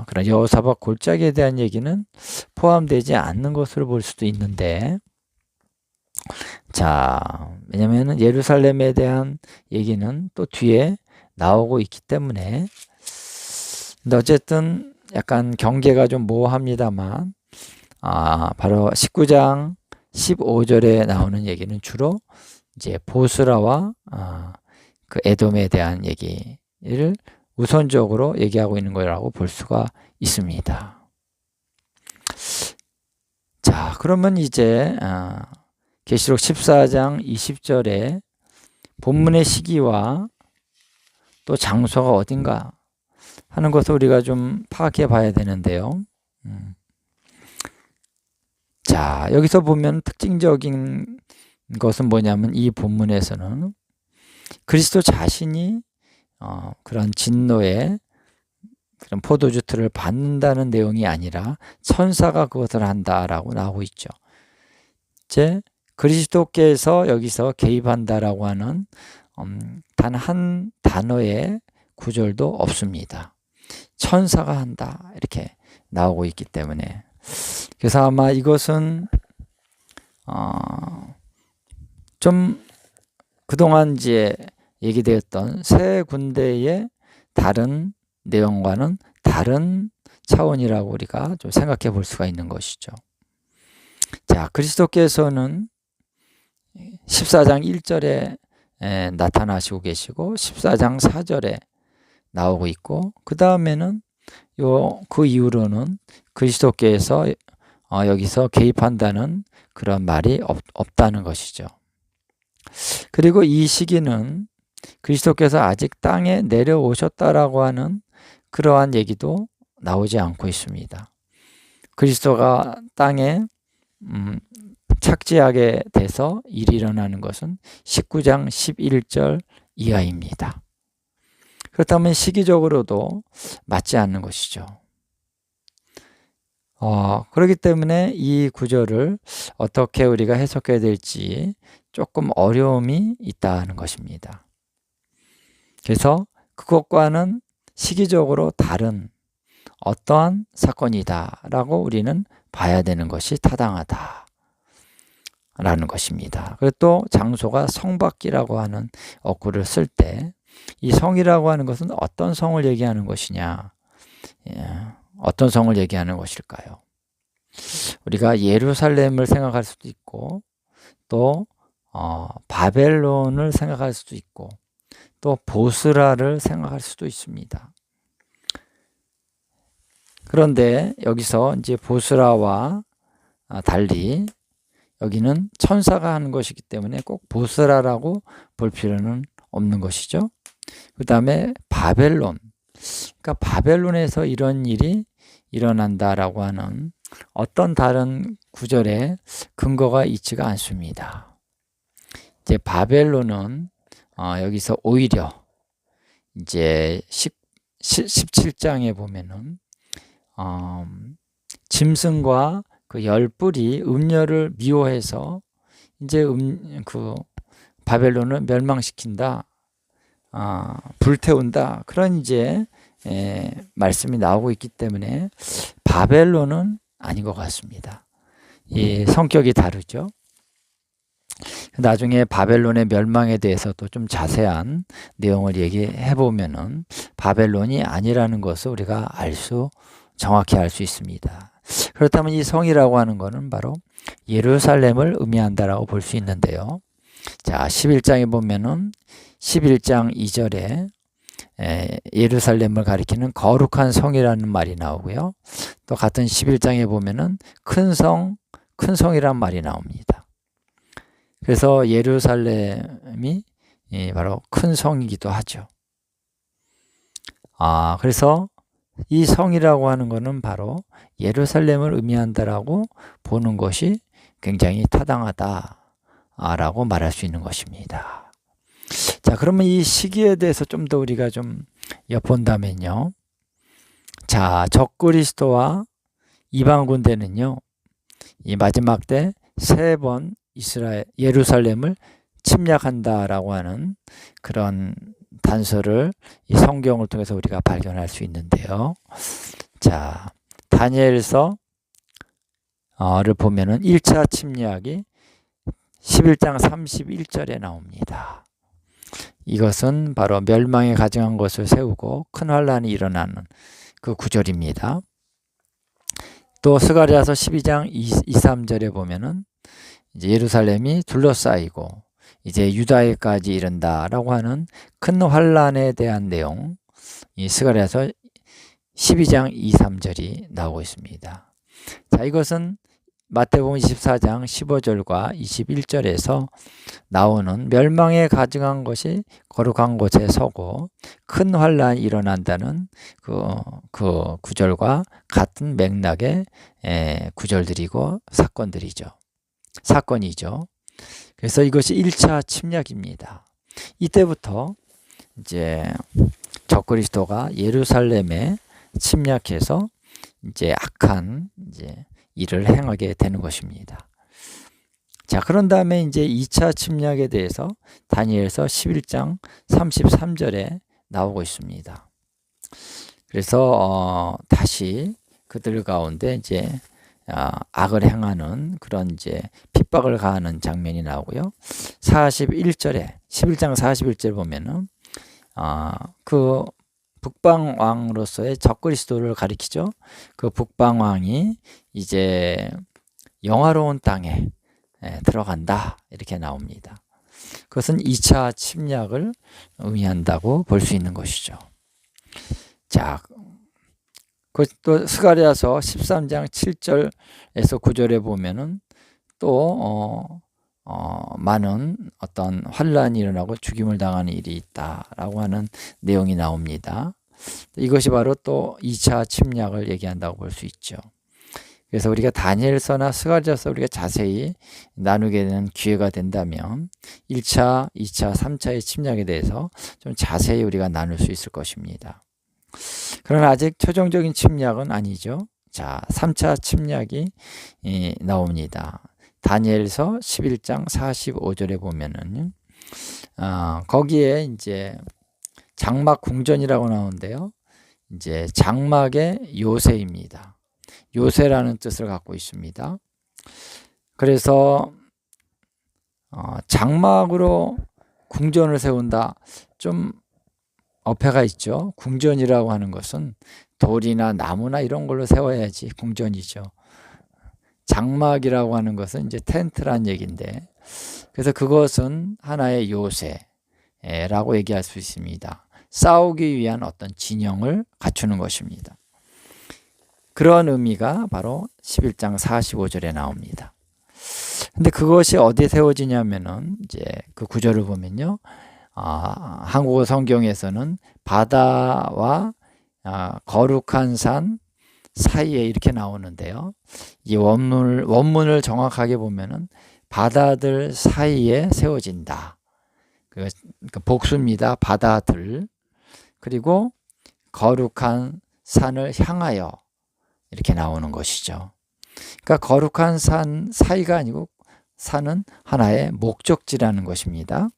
그런 여호사밧 골짜기에 대한 얘기는 포함되지 않는 것으로 볼 수도 있는데, 자, 왜냐면은 예루살렘에 대한 얘기는 또 뒤에 나오고 있기 때문에, 근데 어쨌든 약간 경계가 좀 모호합니다만, 바로 19장 15절에 나오는 얘기는 주로 이제 보스라와 그 에돔에 대한 얘기를 우선적으로 얘기하고 있는 거라고 볼 수가 있습니다. 자, 그러면 이제 계시록 14장 20절에 본문의 시기와 또 장소가 어딘가 하는 것을 우리가 좀 파악해 봐야 되는데요. 자, 여기서 보면 특징적인 것은 뭐냐면 이 본문에서는 그리스도 자신이 그런 진노의 그런 포도주 틀을 받는다는 내용이 아니라 천사가 그것을 한다라고 나오고 있죠. 이제 그리스도께서 여기서 개입한다라고 하는 단 한 단어의 구절도 없습니다. 천사가 한다 이렇게 나오고 있기 때문에, 그래서 아마 이것은 좀 그동안 이제 얘기되었던 세 군데의 다른 내용과는 다른 차원이라고 우리가 좀 생각해 볼 수가 있는 것이죠. 자, 그리스도께서는 14장 1절에 나타나시고 계시고 14장 4절에 나오고 있고, 그 다음에는 그 이후로는 그리스도께서 여기서 개입한다는 그런 말이 없다는 것이죠. 그리고 이 시기는 그리스도께서 아직 땅에 내려오셨다라고 하는 그러한 얘기도 나오지 않고 있습니다. 그리스도가 땅에 착지하게 돼서 일이 일어나는 것은 19장 11절 이하입니다. 그렇다면 시기적으로도 맞지 않는 것이죠. 그렇기 때문에 이 구절을 어떻게 우리가 해석해야 될지 조금 어려움이 있다는 것입니다. 그래서 그것과는 시기적으로 다른 어떠한 사건이다라고 우리는 봐야 되는 것이 타당하다라는 것입니다. 그리고 또 장소가 성밖이라고 하는 어구를 쓸 때 이 성이라고 하는 것은 어떤 성을 얘기하는 것이냐, 어떤 성을 얘기하는 것일까요? 우리가 예루살렘을 생각할 수도 있고 또 바벨론을 생각할 수도 있고 또 보스라를 생각할 수도 있습니다. 그런데 여기서 이제 보스라와 달리 여기는 천사가 하는 것이기 때문에 꼭 보스라라고 볼 필요는 없는 것이죠. 그 다음에 바벨론, 그러니까 바벨론에서 이런 일이 일어난다라고 하는 어떤 다른 구절에 근거가 있지가 않습니다. 이제 바벨론은 여기서 오히려 이제 17장에 보면은 짐승과 그 열뿔이 음녀를 미워해서 이제 그 바벨론을 멸망시킨다, 불태운다, 그런 이제 말씀이 나오고 있기 때문에 바벨론은 아닌 것 같습니다. 이 성격이 다르죠. 나중에 바벨론의 멸망에 대해서도 좀 자세한 내용을 얘기해 보면은 바벨론이 아니라는 것을 우리가 정확히 알 수 있습니다. 그렇다면 이 성이라고 하는 것은 바로 예루살렘을 의미한다라고 볼 수 있는데요. 자, 11장에 보면은 11장 2절에 예루살렘을 가리키는 거룩한 성이라는 말이 나오고요. 또 같은 11장에 보면은 큰 성이란 말이 나옵니다. 그래서 예루살렘이 바로 큰 성이기도 하죠. 그래서 이 성이라고 하는 것은 바로 예루살렘을 의미한다라고 보는 것이 굉장히 타당하다라고 말할 수 있는 것입니다. 자, 그러면 이 시기에 대해서 좀 더 우리가 좀 엿본다면요. 자, 적그리스도와 이방 군대는요, 이 마지막 때 3번 예루살렘을 침략한다라고 하는 그런 단서를 이 성경을 통해서 우리가 발견할 수 있는데요. 자, 다니엘서를 보면은 1차 침략이 11장 31절에 나옵니다. 이것은 바로 멸망에 가증한 것을 세우고 큰 환란이 일어나는 그 구절입니다. 또 스가랴서 12장 2, 3절에 보면은 이제 예루살렘이 둘러싸이고 이제 유다에까지 이른다라고 하는 큰 환란에 대한 내용, 이 스가랴서 12장 2, 3절이 나오고 있습니다. 자, 이것은 마태복음 24장 15절과 21절에서 나오는 멸망에 가증한 것이 거룩한 곳에 서고 큰 환란이 일어난다는 그 구절과 같은 맥락의 구절들이고 사건이죠. 그래서 이것이 1차 침략입니다. 이때부터 이제 적그리스도가 예루살렘에 침략해서 이제 악한 일을 행하게 되는 것입니다. 자, 그런 다음에 이제 2차 침략에 대해서 다니엘서 11장 33절에 나오고 있습니다. 그래서 다시 그들 가운데 이제 악을 행하는 그런 이제 핍박을 가하는 장면이 나오고요. 11장 41절 보면은 그 북방 왕으로서의 적그리스도를 가리키죠. 그 북방 왕이 이제 영화로운 땅에 들어간다, 이렇게 나옵니다. 그것은 2차 침략을 의미한다고 볼 수 있는 것이죠. 자, 또 스가랴서 13장 7절에서 9절에 보면은 또 많은 어떤 환란이 일어나고 죽임을 당하는 일이 있다라고 하는 내용이 나옵니다. 이것이 바로 또 2차 침략을 얘기한다고 볼 수 있죠. 그래서 우리가 다니엘서나 스가랴서 우리가 자세히 나누게 되는 기회가 된다면 1차, 2차, 3차의 침략에 대해서 좀 자세히 우리가 나눌 수 있을 것입니다. 그러나 아직 최종적인 침략은 아니죠. 자, 3차 침략이 나옵니다. 다니엘서 11장 45절에 보면은 거기에 이제 장막 궁전이라고 나오는데요. 이제 장막의 요새입니다. 요새라는 뜻을 갖고 있습니다. 그래서 장막으로 궁전을 세운다, 좀 어폐가 있죠. 궁전이라고 하는 것은 돌이나 나무나 이런 걸로 세워야지 궁전이죠. 장막이라고 하는 것은 이제 텐트란 얘기인데, 그래서 그것은 하나의 요새라고 얘기할 수 있습니다. 싸우기 위한 어떤 진영을 갖추는 것입니다. 그런 의미가 바로 11장 45절에 나옵니다. 근데 그것이 어디에 세워지냐면은 이제 그 구절을 보면요. 한국어 성경에서는 바다와 거룩한 산 사이에 이렇게 나오는데요. 이 원문을 정확하게 보면은 바다들 사이에 세워진다. 그 복수입니다. 바다들. 그리고 거룩한 산을 향하여 이렇게 나오는 것이죠. 그러니까 거룩한 산 사이가 아니고 산은 하나의 목적지라는 것입니다.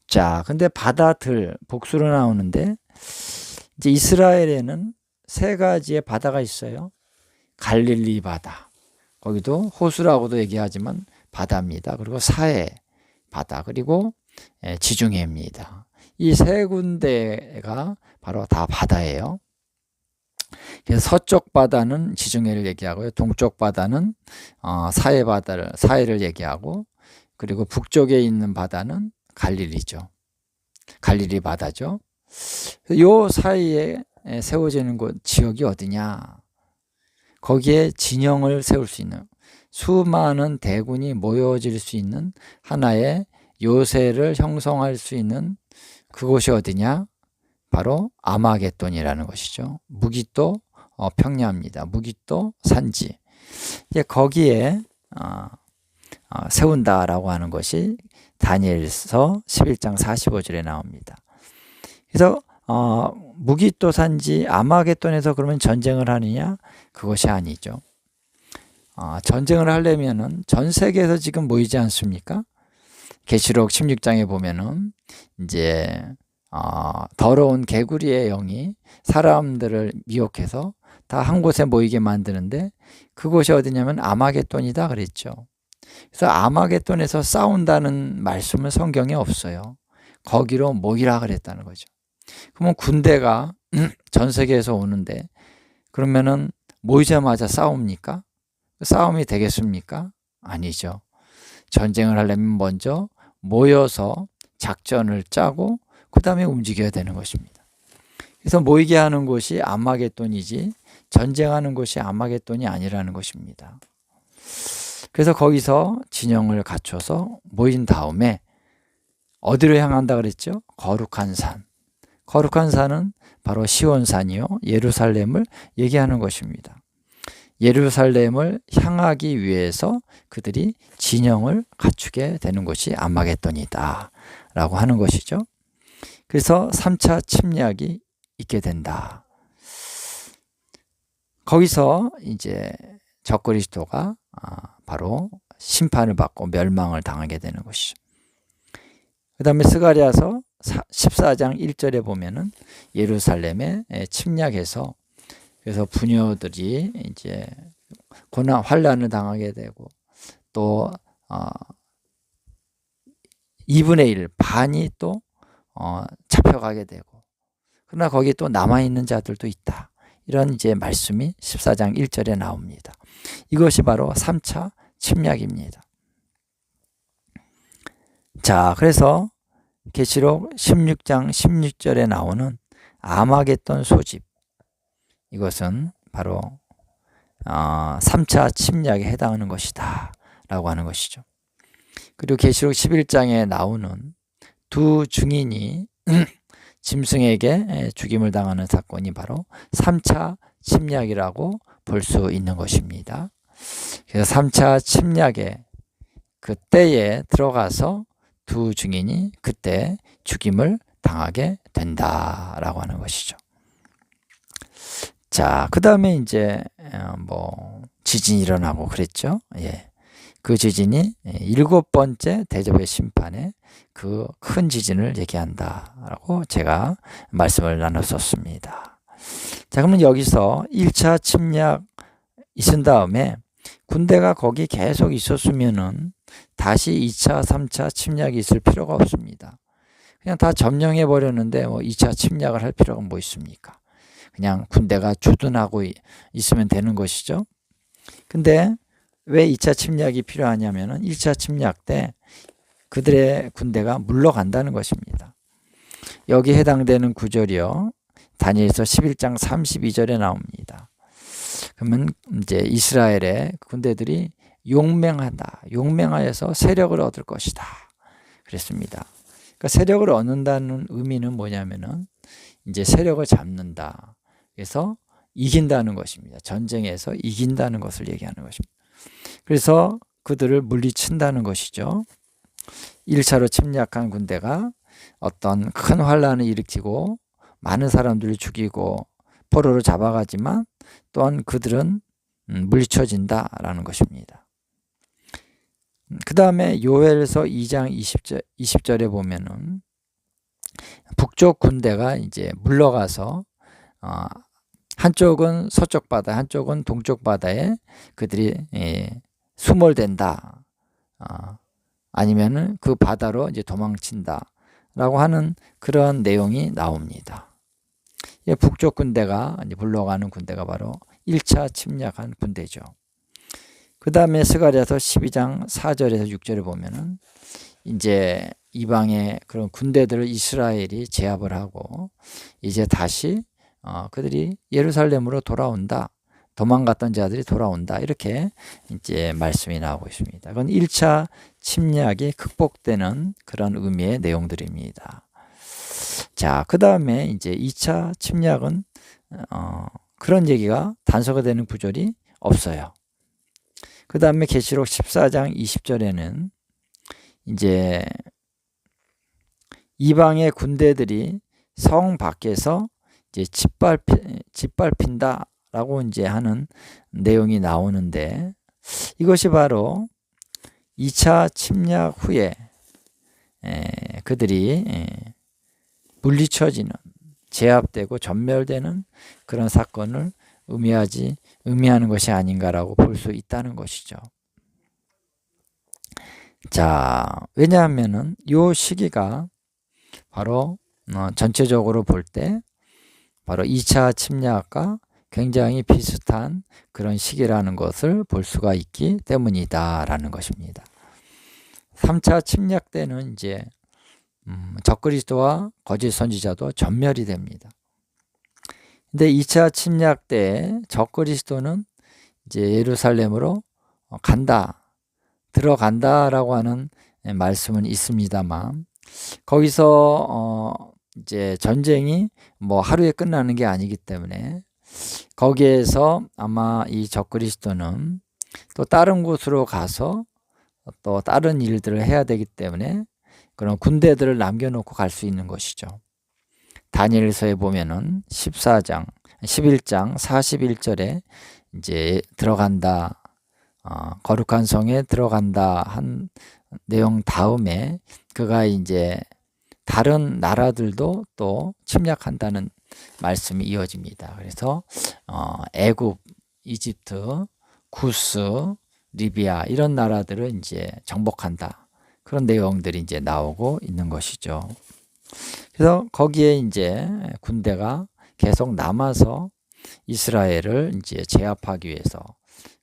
자, 근데 바다들 복수로 나오는데 이제 이스라엘에는 세 가지의 바다가 있어요. 갈릴리 바다. 거기도 호수라고도 얘기하지만 바다입니다. 그리고 사해 바다, 그리고 지중해입니다. 이 세 군데가 바로 다 바다예요. 그래서 서쪽 바다는 지중해를 얘기하고요. 동쪽 바다는 사해를 얘기하고, 그리고 북쪽에 있는 바다는 갈릴리죠. 갈릴리 바다죠. 요 사이에 세워지는 곳 지역이 어디냐? 거기에 진영을 세울 수 있는, 수많은 대군이 모여질 수 있는 하나의 요새를 형성할 수 있는 그곳이 어디냐? 바로 아마겟돈이라는 것이죠. 무기또 평야입니다. 무기또 산지. 이제 거기에 세운다라고 하는 것이 다니엘서 11장 45절에 나옵니다. 그래서 무기또 산지 아마겟돈에서 그러면 전쟁을 하느냐? 그것이 아니죠. 전쟁을 하려면은 전 세계에서 지금 모이지 않습니까? 계시록 16장에 보면은 이제 더러운 개구리의 영이 사람들을 미혹해서 다 한 곳에 모이게 만드는데, 그곳이 어디냐면 아마겟돈이다 그랬죠. 그래서 아마겟돈에서 싸운다는 말씀은 성경에 없어요. 거기로 모이라 그랬다는 거죠. 그러면 군대가 전 세계에서 오는데 그러면은 모이자마자 싸웁니까? 싸움이 되겠습니까? 아니죠. 전쟁을 하려면 먼저 모여서 작전을 짜고 그 다음에 움직여야 되는 것입니다. 그래서 모이게 하는 곳이 아마겟돈이지 전쟁하는 곳이 아마겟돈이 아니라는 것입니다. 그래서 거기서 진영을 갖춰서 모인 다음에 어디로 향한다 그랬죠? 거룩한 산. 거룩한 산은 바로 시온산이요, 예루살렘을 얘기하는 것입니다. 예루살렘을 향하기 위해서 그들이 진영을 갖추게 되는 곳이 아마겟돈이다 라고 하는 것이죠. 그래서 3차 침략이 있게 된다. 거기서 이제 적그리스도가 바로 심판을 받고 멸망을 당하게 되는 것이죠. 그 다음에 스가랴서 14장 1절에 보면은 예루살렘에 침략해서, 그래서 부녀들이 이제 고난 환난을 당하게 되고, 또 2분의 1 반이 또 잡혀가게 되고, 그러나 거기에 또 남아있는 자들도 있다. 이런 이제 말씀이 14장 1절에 나옵니다. 이것이 바로 3차 침략입니다. 자, 그래서 계시록 16장 16절에 나오는 아마겟돈 소집, 이것은 바로 3차 침략에 해당하는 것이다 라고 하는 것이죠. 그리고 계시록 11장에 나오는 두 증인이 짐승에게 죽임을 당하는 사건이 바로 3차 침략이라고 볼 수 있는 것입니다. 그래서 3차 침략의 그때에 들어가서 두 증인이 그때 죽임을 당하게 된다라고 하는 것이죠. 자, 그 다음에 이제 지진이 일어나고 그랬죠. 예. 그 지진이 7번째 대접의 심판에 그 큰 지진을 얘기한다라고 제가 말씀을 나눴었습니다. 자, 그러면 여기서 1차 침략 있은 다음에 군대가 거기 계속 있었으면은 다시 2차, 3차 침략이 있을 필요가 없습니다. 그냥 다 점령해 버렸는데 2차 침략을 할 필요가 뭐 있습니까? 그냥 군대가 주둔하고 있으면 되는 것이죠. 근데 왜 2차 침략이 필요하냐면은 1차 침략 때 그들의 군대가 물러간다는 것입니다. 여기 해당되는 구절이요. 다니엘서 11장 32절에 나옵니다. 그러면 이제 이스라엘의 군대들이 용맹하다. 용맹하여서 세력을 얻을 것이다. 그랬습니다. 그러니까 세력을 얻는다는 의미는 뭐냐면은 이제 세력을 잡는다. 그래서 이긴다는 것입니다. 전쟁에서 이긴다는 것을 얘기하는 것입니다. 그래서 그들을 물리친다는 것이죠. 1차로 침략한 군대가 어떤 큰 환란을 일으키고 많은 사람들을 죽이고 포로로 잡아가지만 또한 그들은 물리쳐진다라는 것입니다. 그 다음에 요엘서 2장 20절에 보면은 북쪽 군대가 이제 물러가서 한쪽은 서쪽 바다, 한쪽은 동쪽 바다에 그들이 수몰된다. 아니면은 그 바다로 이제 도망친다라고 하는 그런 내용이 나옵니다. 북쪽 군대가 이제 물러가는 군대가 바로 1차 침략한 군대죠. 그 다음에 스가랴서 12장 4절에서 6절에 보면은 이제 이방의 그런 군대들을 이스라엘이 제압을 하고 이제 다시 그들이 예루살렘으로 돌아온다. 도망갔던 자들이 돌아온다. 이렇게 이제 말씀이 나오고 있습니다. 그건 1차 침략이 극복되는 그런 의미의 내용들입니다. 자, 그 다음에 이제 2차 침략은 그런 얘기가 단서가 되는 구절이 없어요. 그 다음에 계시록 14장 20절에는 이제 이방의 군대들이 성 밖에서 이제 짓밟힌다라고 이제 하는 내용이 나오는데 이것이 바로 2차 침략 후에 그들이 물리쳐지는, 제압되고 전멸되는 그런 사건을 의미하는 것이 아닌가라고 볼 수 있다는 것이죠. 자, 왜냐하면은 이 시기가 바로 전체적으로 볼 때 바로 2차 침략과 굉장히 비슷한 그런 시기라는 것을 볼 수가 있기 때문이다라는 것입니다. 3차 침략 때는 이제 적그리스도와 거짓 선지자도 전멸이 됩니다. 근데 2차 침략 때 적그리스도는 이제 예루살렘으로 들어간다라고 하는 말씀은 있습니다만 거기서 이제 전쟁이 뭐 하루에 끝나는 게 아니기 때문에 거기에서 아마 이 적그리스도는 또 다른 곳으로 가서 또 다른 일들을 해야 되기 때문에 그런 군대들을 남겨놓고 갈 수 있는 것이죠. 다니엘서에 보면은 11장 41절에 이제 들어간다, 거룩한 성에 들어간다 한 내용 다음에 그가 이제 다른 나라들도 또 침략한다는 말씀이 이어집니다. 그래서 애굽, 이집트, 구스, 리비아 이런 나라들을 이제 정복한다. 그런 내용들이 이제 나오고 있는 것이죠. 그래서 거기에 이제 군대가 계속 남아서 이스라엘을 이제 제압하기 위해서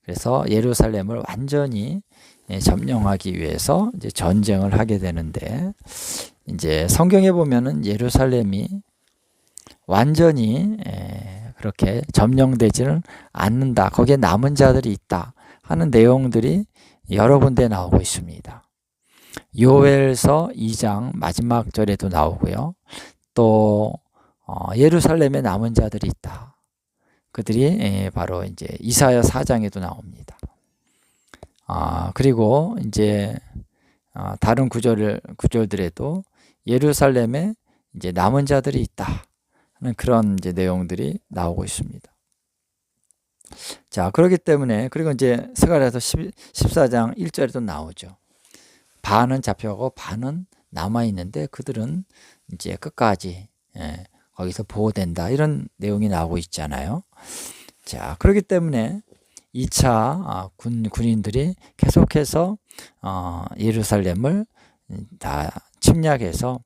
그래서 예루살렘을 완전히 점령하기 위해서 이제 전쟁을 하게 되는데 이제 성경에 보면은 예루살렘이 완전히 그렇게 점령되지는 않는다. 거기에 남은 자들이 있다 하는 내용들이 여러 군데 나오고 있습니다. 요엘서 2장 마지막 절에도 나오고요. 또 예루살렘에 남은 자들이 있다. 그들이 바로 이제 이사야 4장에도 나옵니다. 그리고 이제 다른 구절들에도 예루살렘에 이제 남은 자들이 있다 하는 그런 이제 내용들이 나오고 있습니다. 자, 그렇기 때문에 그리고 이제 스가랴서 14장 1절에도 나오죠. 반은 잡혀가고 반은 남아 있는데 그들은 이제 끝까지 거기서 보호된다 이런 내용이 나오고 있잖아요. 자, 그렇기 때문에 2차 군인들이 계속해서 예루살렘을 다 침략해서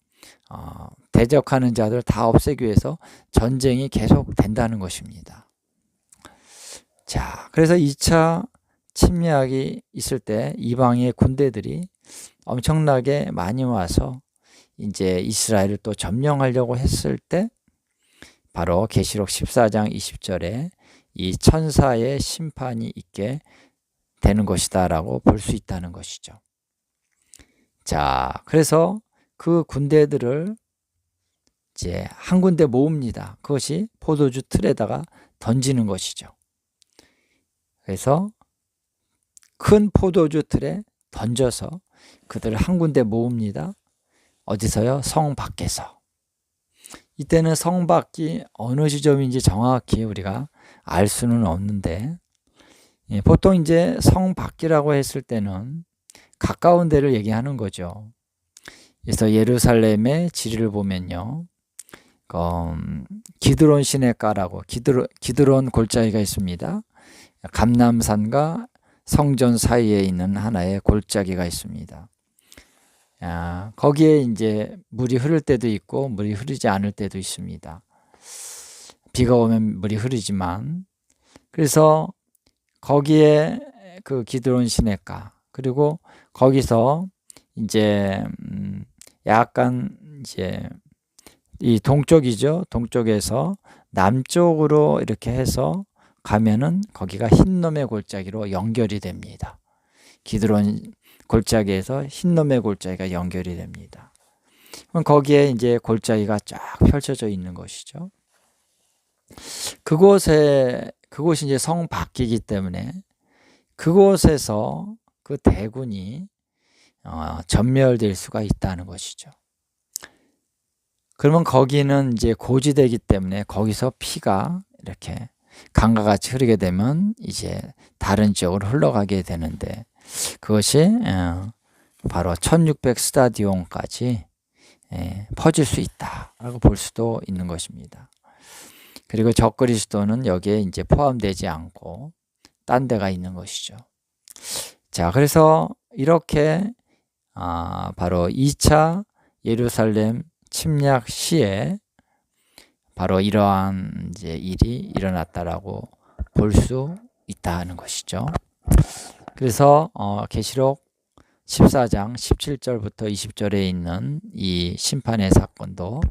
대적하는 자들 다 없애기 위해서 전쟁이 계속 된다는 것입니다. 자, 그래서 2차 침략이 있을 때 이방의 군대들이 엄청나게 많이 와서 이제 이스라엘을 또 점령하려고 했을 때 바로 계시록 14장 20절에 이 천사의 심판이 있게 되는 것이다라고 볼 수 있다는 것이죠. 자, 그래서 그 군대들을 이제 한 군데 모읍니다. 그것이 포도주 틀에다가 던지는 것이죠. 그래서 큰 포도주 틀에 던져서 그들을 한 군데 모읍니다. 어디서요? 성 밖에서. 이때는 성 밖이 어느 지점인지 정확히 우리가 알 수는 없는데, 보통 이제 성 밖이라고 했을 때는 가까운 데를 얘기하는 거죠. 그래서 예루살렘의 지리를 보면요, 기드론 시내가라고 기드론 골짜기가 있습니다. 감람산과 성전 사이에 있는 하나의 골짜기가 있습니다. 거기에 이제 물이 흐를 때도 있고 물이 흐르지 않을 때도 있습니다. 비가 오면 물이 흐르지만, 그래서 거기에 그 기드론 시내가, 그리고 거기서 이제 약간 이제 이 동쪽이죠. 동쪽에서 남쪽으로 이렇게 해서 가면은 거기가 흰놈의 골짜기로 연결이 됩니다. 기드론 골짜기에서 흰놈의 골짜기가 연결이 됩니다. 그럼 거기에 이제 골짜기가 쫙 펼쳐져 있는 것이죠. 그곳이 이제 성 밖이기 때문에 그곳에서 그 대군이 전멸될 수가 있다는 것이죠. 그러면 거기는 이제 고지대이기 때문에 거기서 피가 이렇게 강과 같이 흐르게 되면 이제 다른 지역으로 흘러가게 되는데, 그것이 바로 1600 스타디온까지 퍼질 수 있다라고 볼 수도 있는 것입니다. 그리고 적그리스도는 여기에 이제 포함되지 않고 딴 데가 있는 것이죠. 자, 그래서 이렇게 바로 2차 예루살렘 침략 시에 바로 이러한 이제 일이 일어났다라고 볼 수 있다는 것이죠. 그래서 계시록 14장 17절부터 20절에 있는 이 심판의 사건도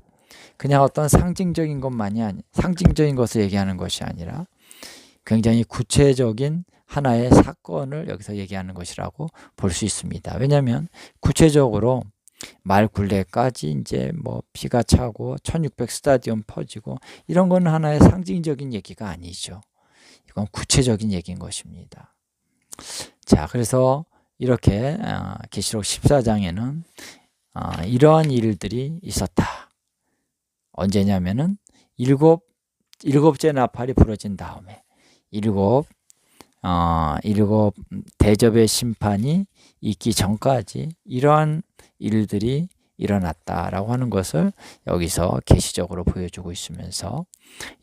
그냥 어떤 상징적인 것을 얘기하는 것이 아니라 굉장히 구체적인 하나의 사건을 여기서 얘기하는 것이라고 볼 수 있습니다. 왜냐하면 구체적으로 말 굴레까지 이제 뭐 비가 차고 1600 스타디움 퍼지고 이런 건 하나의 상징적인 얘기가 아니죠. 이건 구체적인 얘기인 것입니다. 자, 그래서 이렇게 계시록 14장에는 이러한 일들이 있었다. 언제냐면은 일곱째 나팔이 부러진 다음에 일곱 대접의 심판이 있기 전까지 이러한 일들이 일어났다라고 하는 것을 여기서 계시적으로 보여주고 있으면서,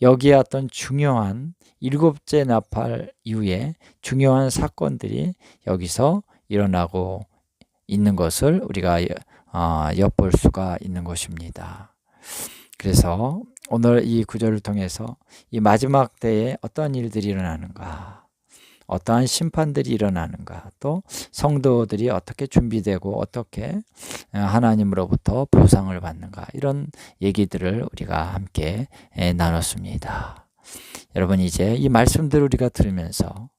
여기에 어떤 중요한 일곱째 나팔 이후에 중요한 사건들이 여기서 일어나고 있는 것을 우리가 엿볼 수가 있는 것입니다. 그래서 오늘 이 구절을 통해서 이 마지막 때에 어떤 일들이 일어나는가, 어떠한 심판들이 일어나는가, 또 성도들이 어떻게 준비되고 어떻게 하나님으로부터 보상을 받는가, 이런 얘기들을 우리가 함께 나눴습니다. 여러분, 이제 이 말씀들을 우리가 들으면서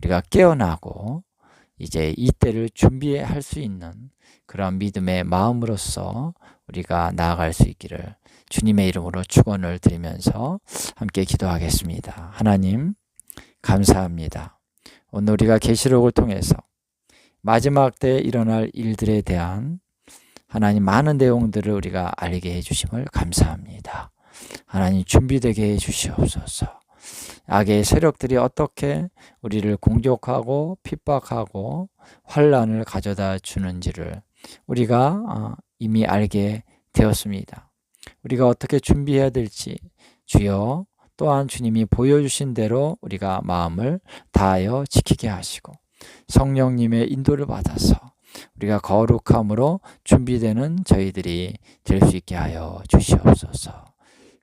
우리가 깨어나고 이제 이 때를 준비할 수 있는 그런 믿음의 마음으로서 우리가 나아갈 수 있기를 주님의 이름으로 축원을 드리면서 함께 기도하겠습니다. 하나님, 감사합니다. 오늘 우리가 계시록을 통해서 마지막 때에 일어날 일들에 대한 하나님 많은 내용들을 우리가 알게 해주심을 감사합니다. 하나님, 준비되게 해주시옵소서. 악의 세력들이 어떻게 우리를 공격하고 핍박하고 환난을 가져다 주는지를 우리가 이미 알게 되었습니다. 우리가 어떻게 준비해야 될지 주여 또한 주님이 보여주신 대로 우리가 마음을 다하여 지키게 하시고 성령님의 인도를 받아서 우리가 거룩함으로 준비되는 저희들이 될 수 있게 하여 주시옵소서.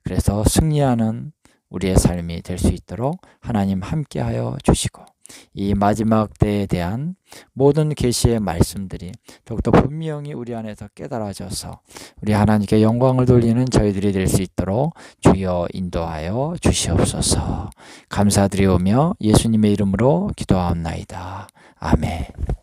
그래서 승리하는 우리의 삶이 될 수 있도록 하나님 함께하여 주시고, 이 마지막 때에 대한 모든 계시의 말씀들이 더욱더 분명히 우리 안에서 깨달아져서 우리 하나님께 영광을 돌리는 저희들이 될 수 있도록 주여 인도하여 주시옵소서. 감사드리오며 예수님의 이름으로 기도하옵나이다. 아멘.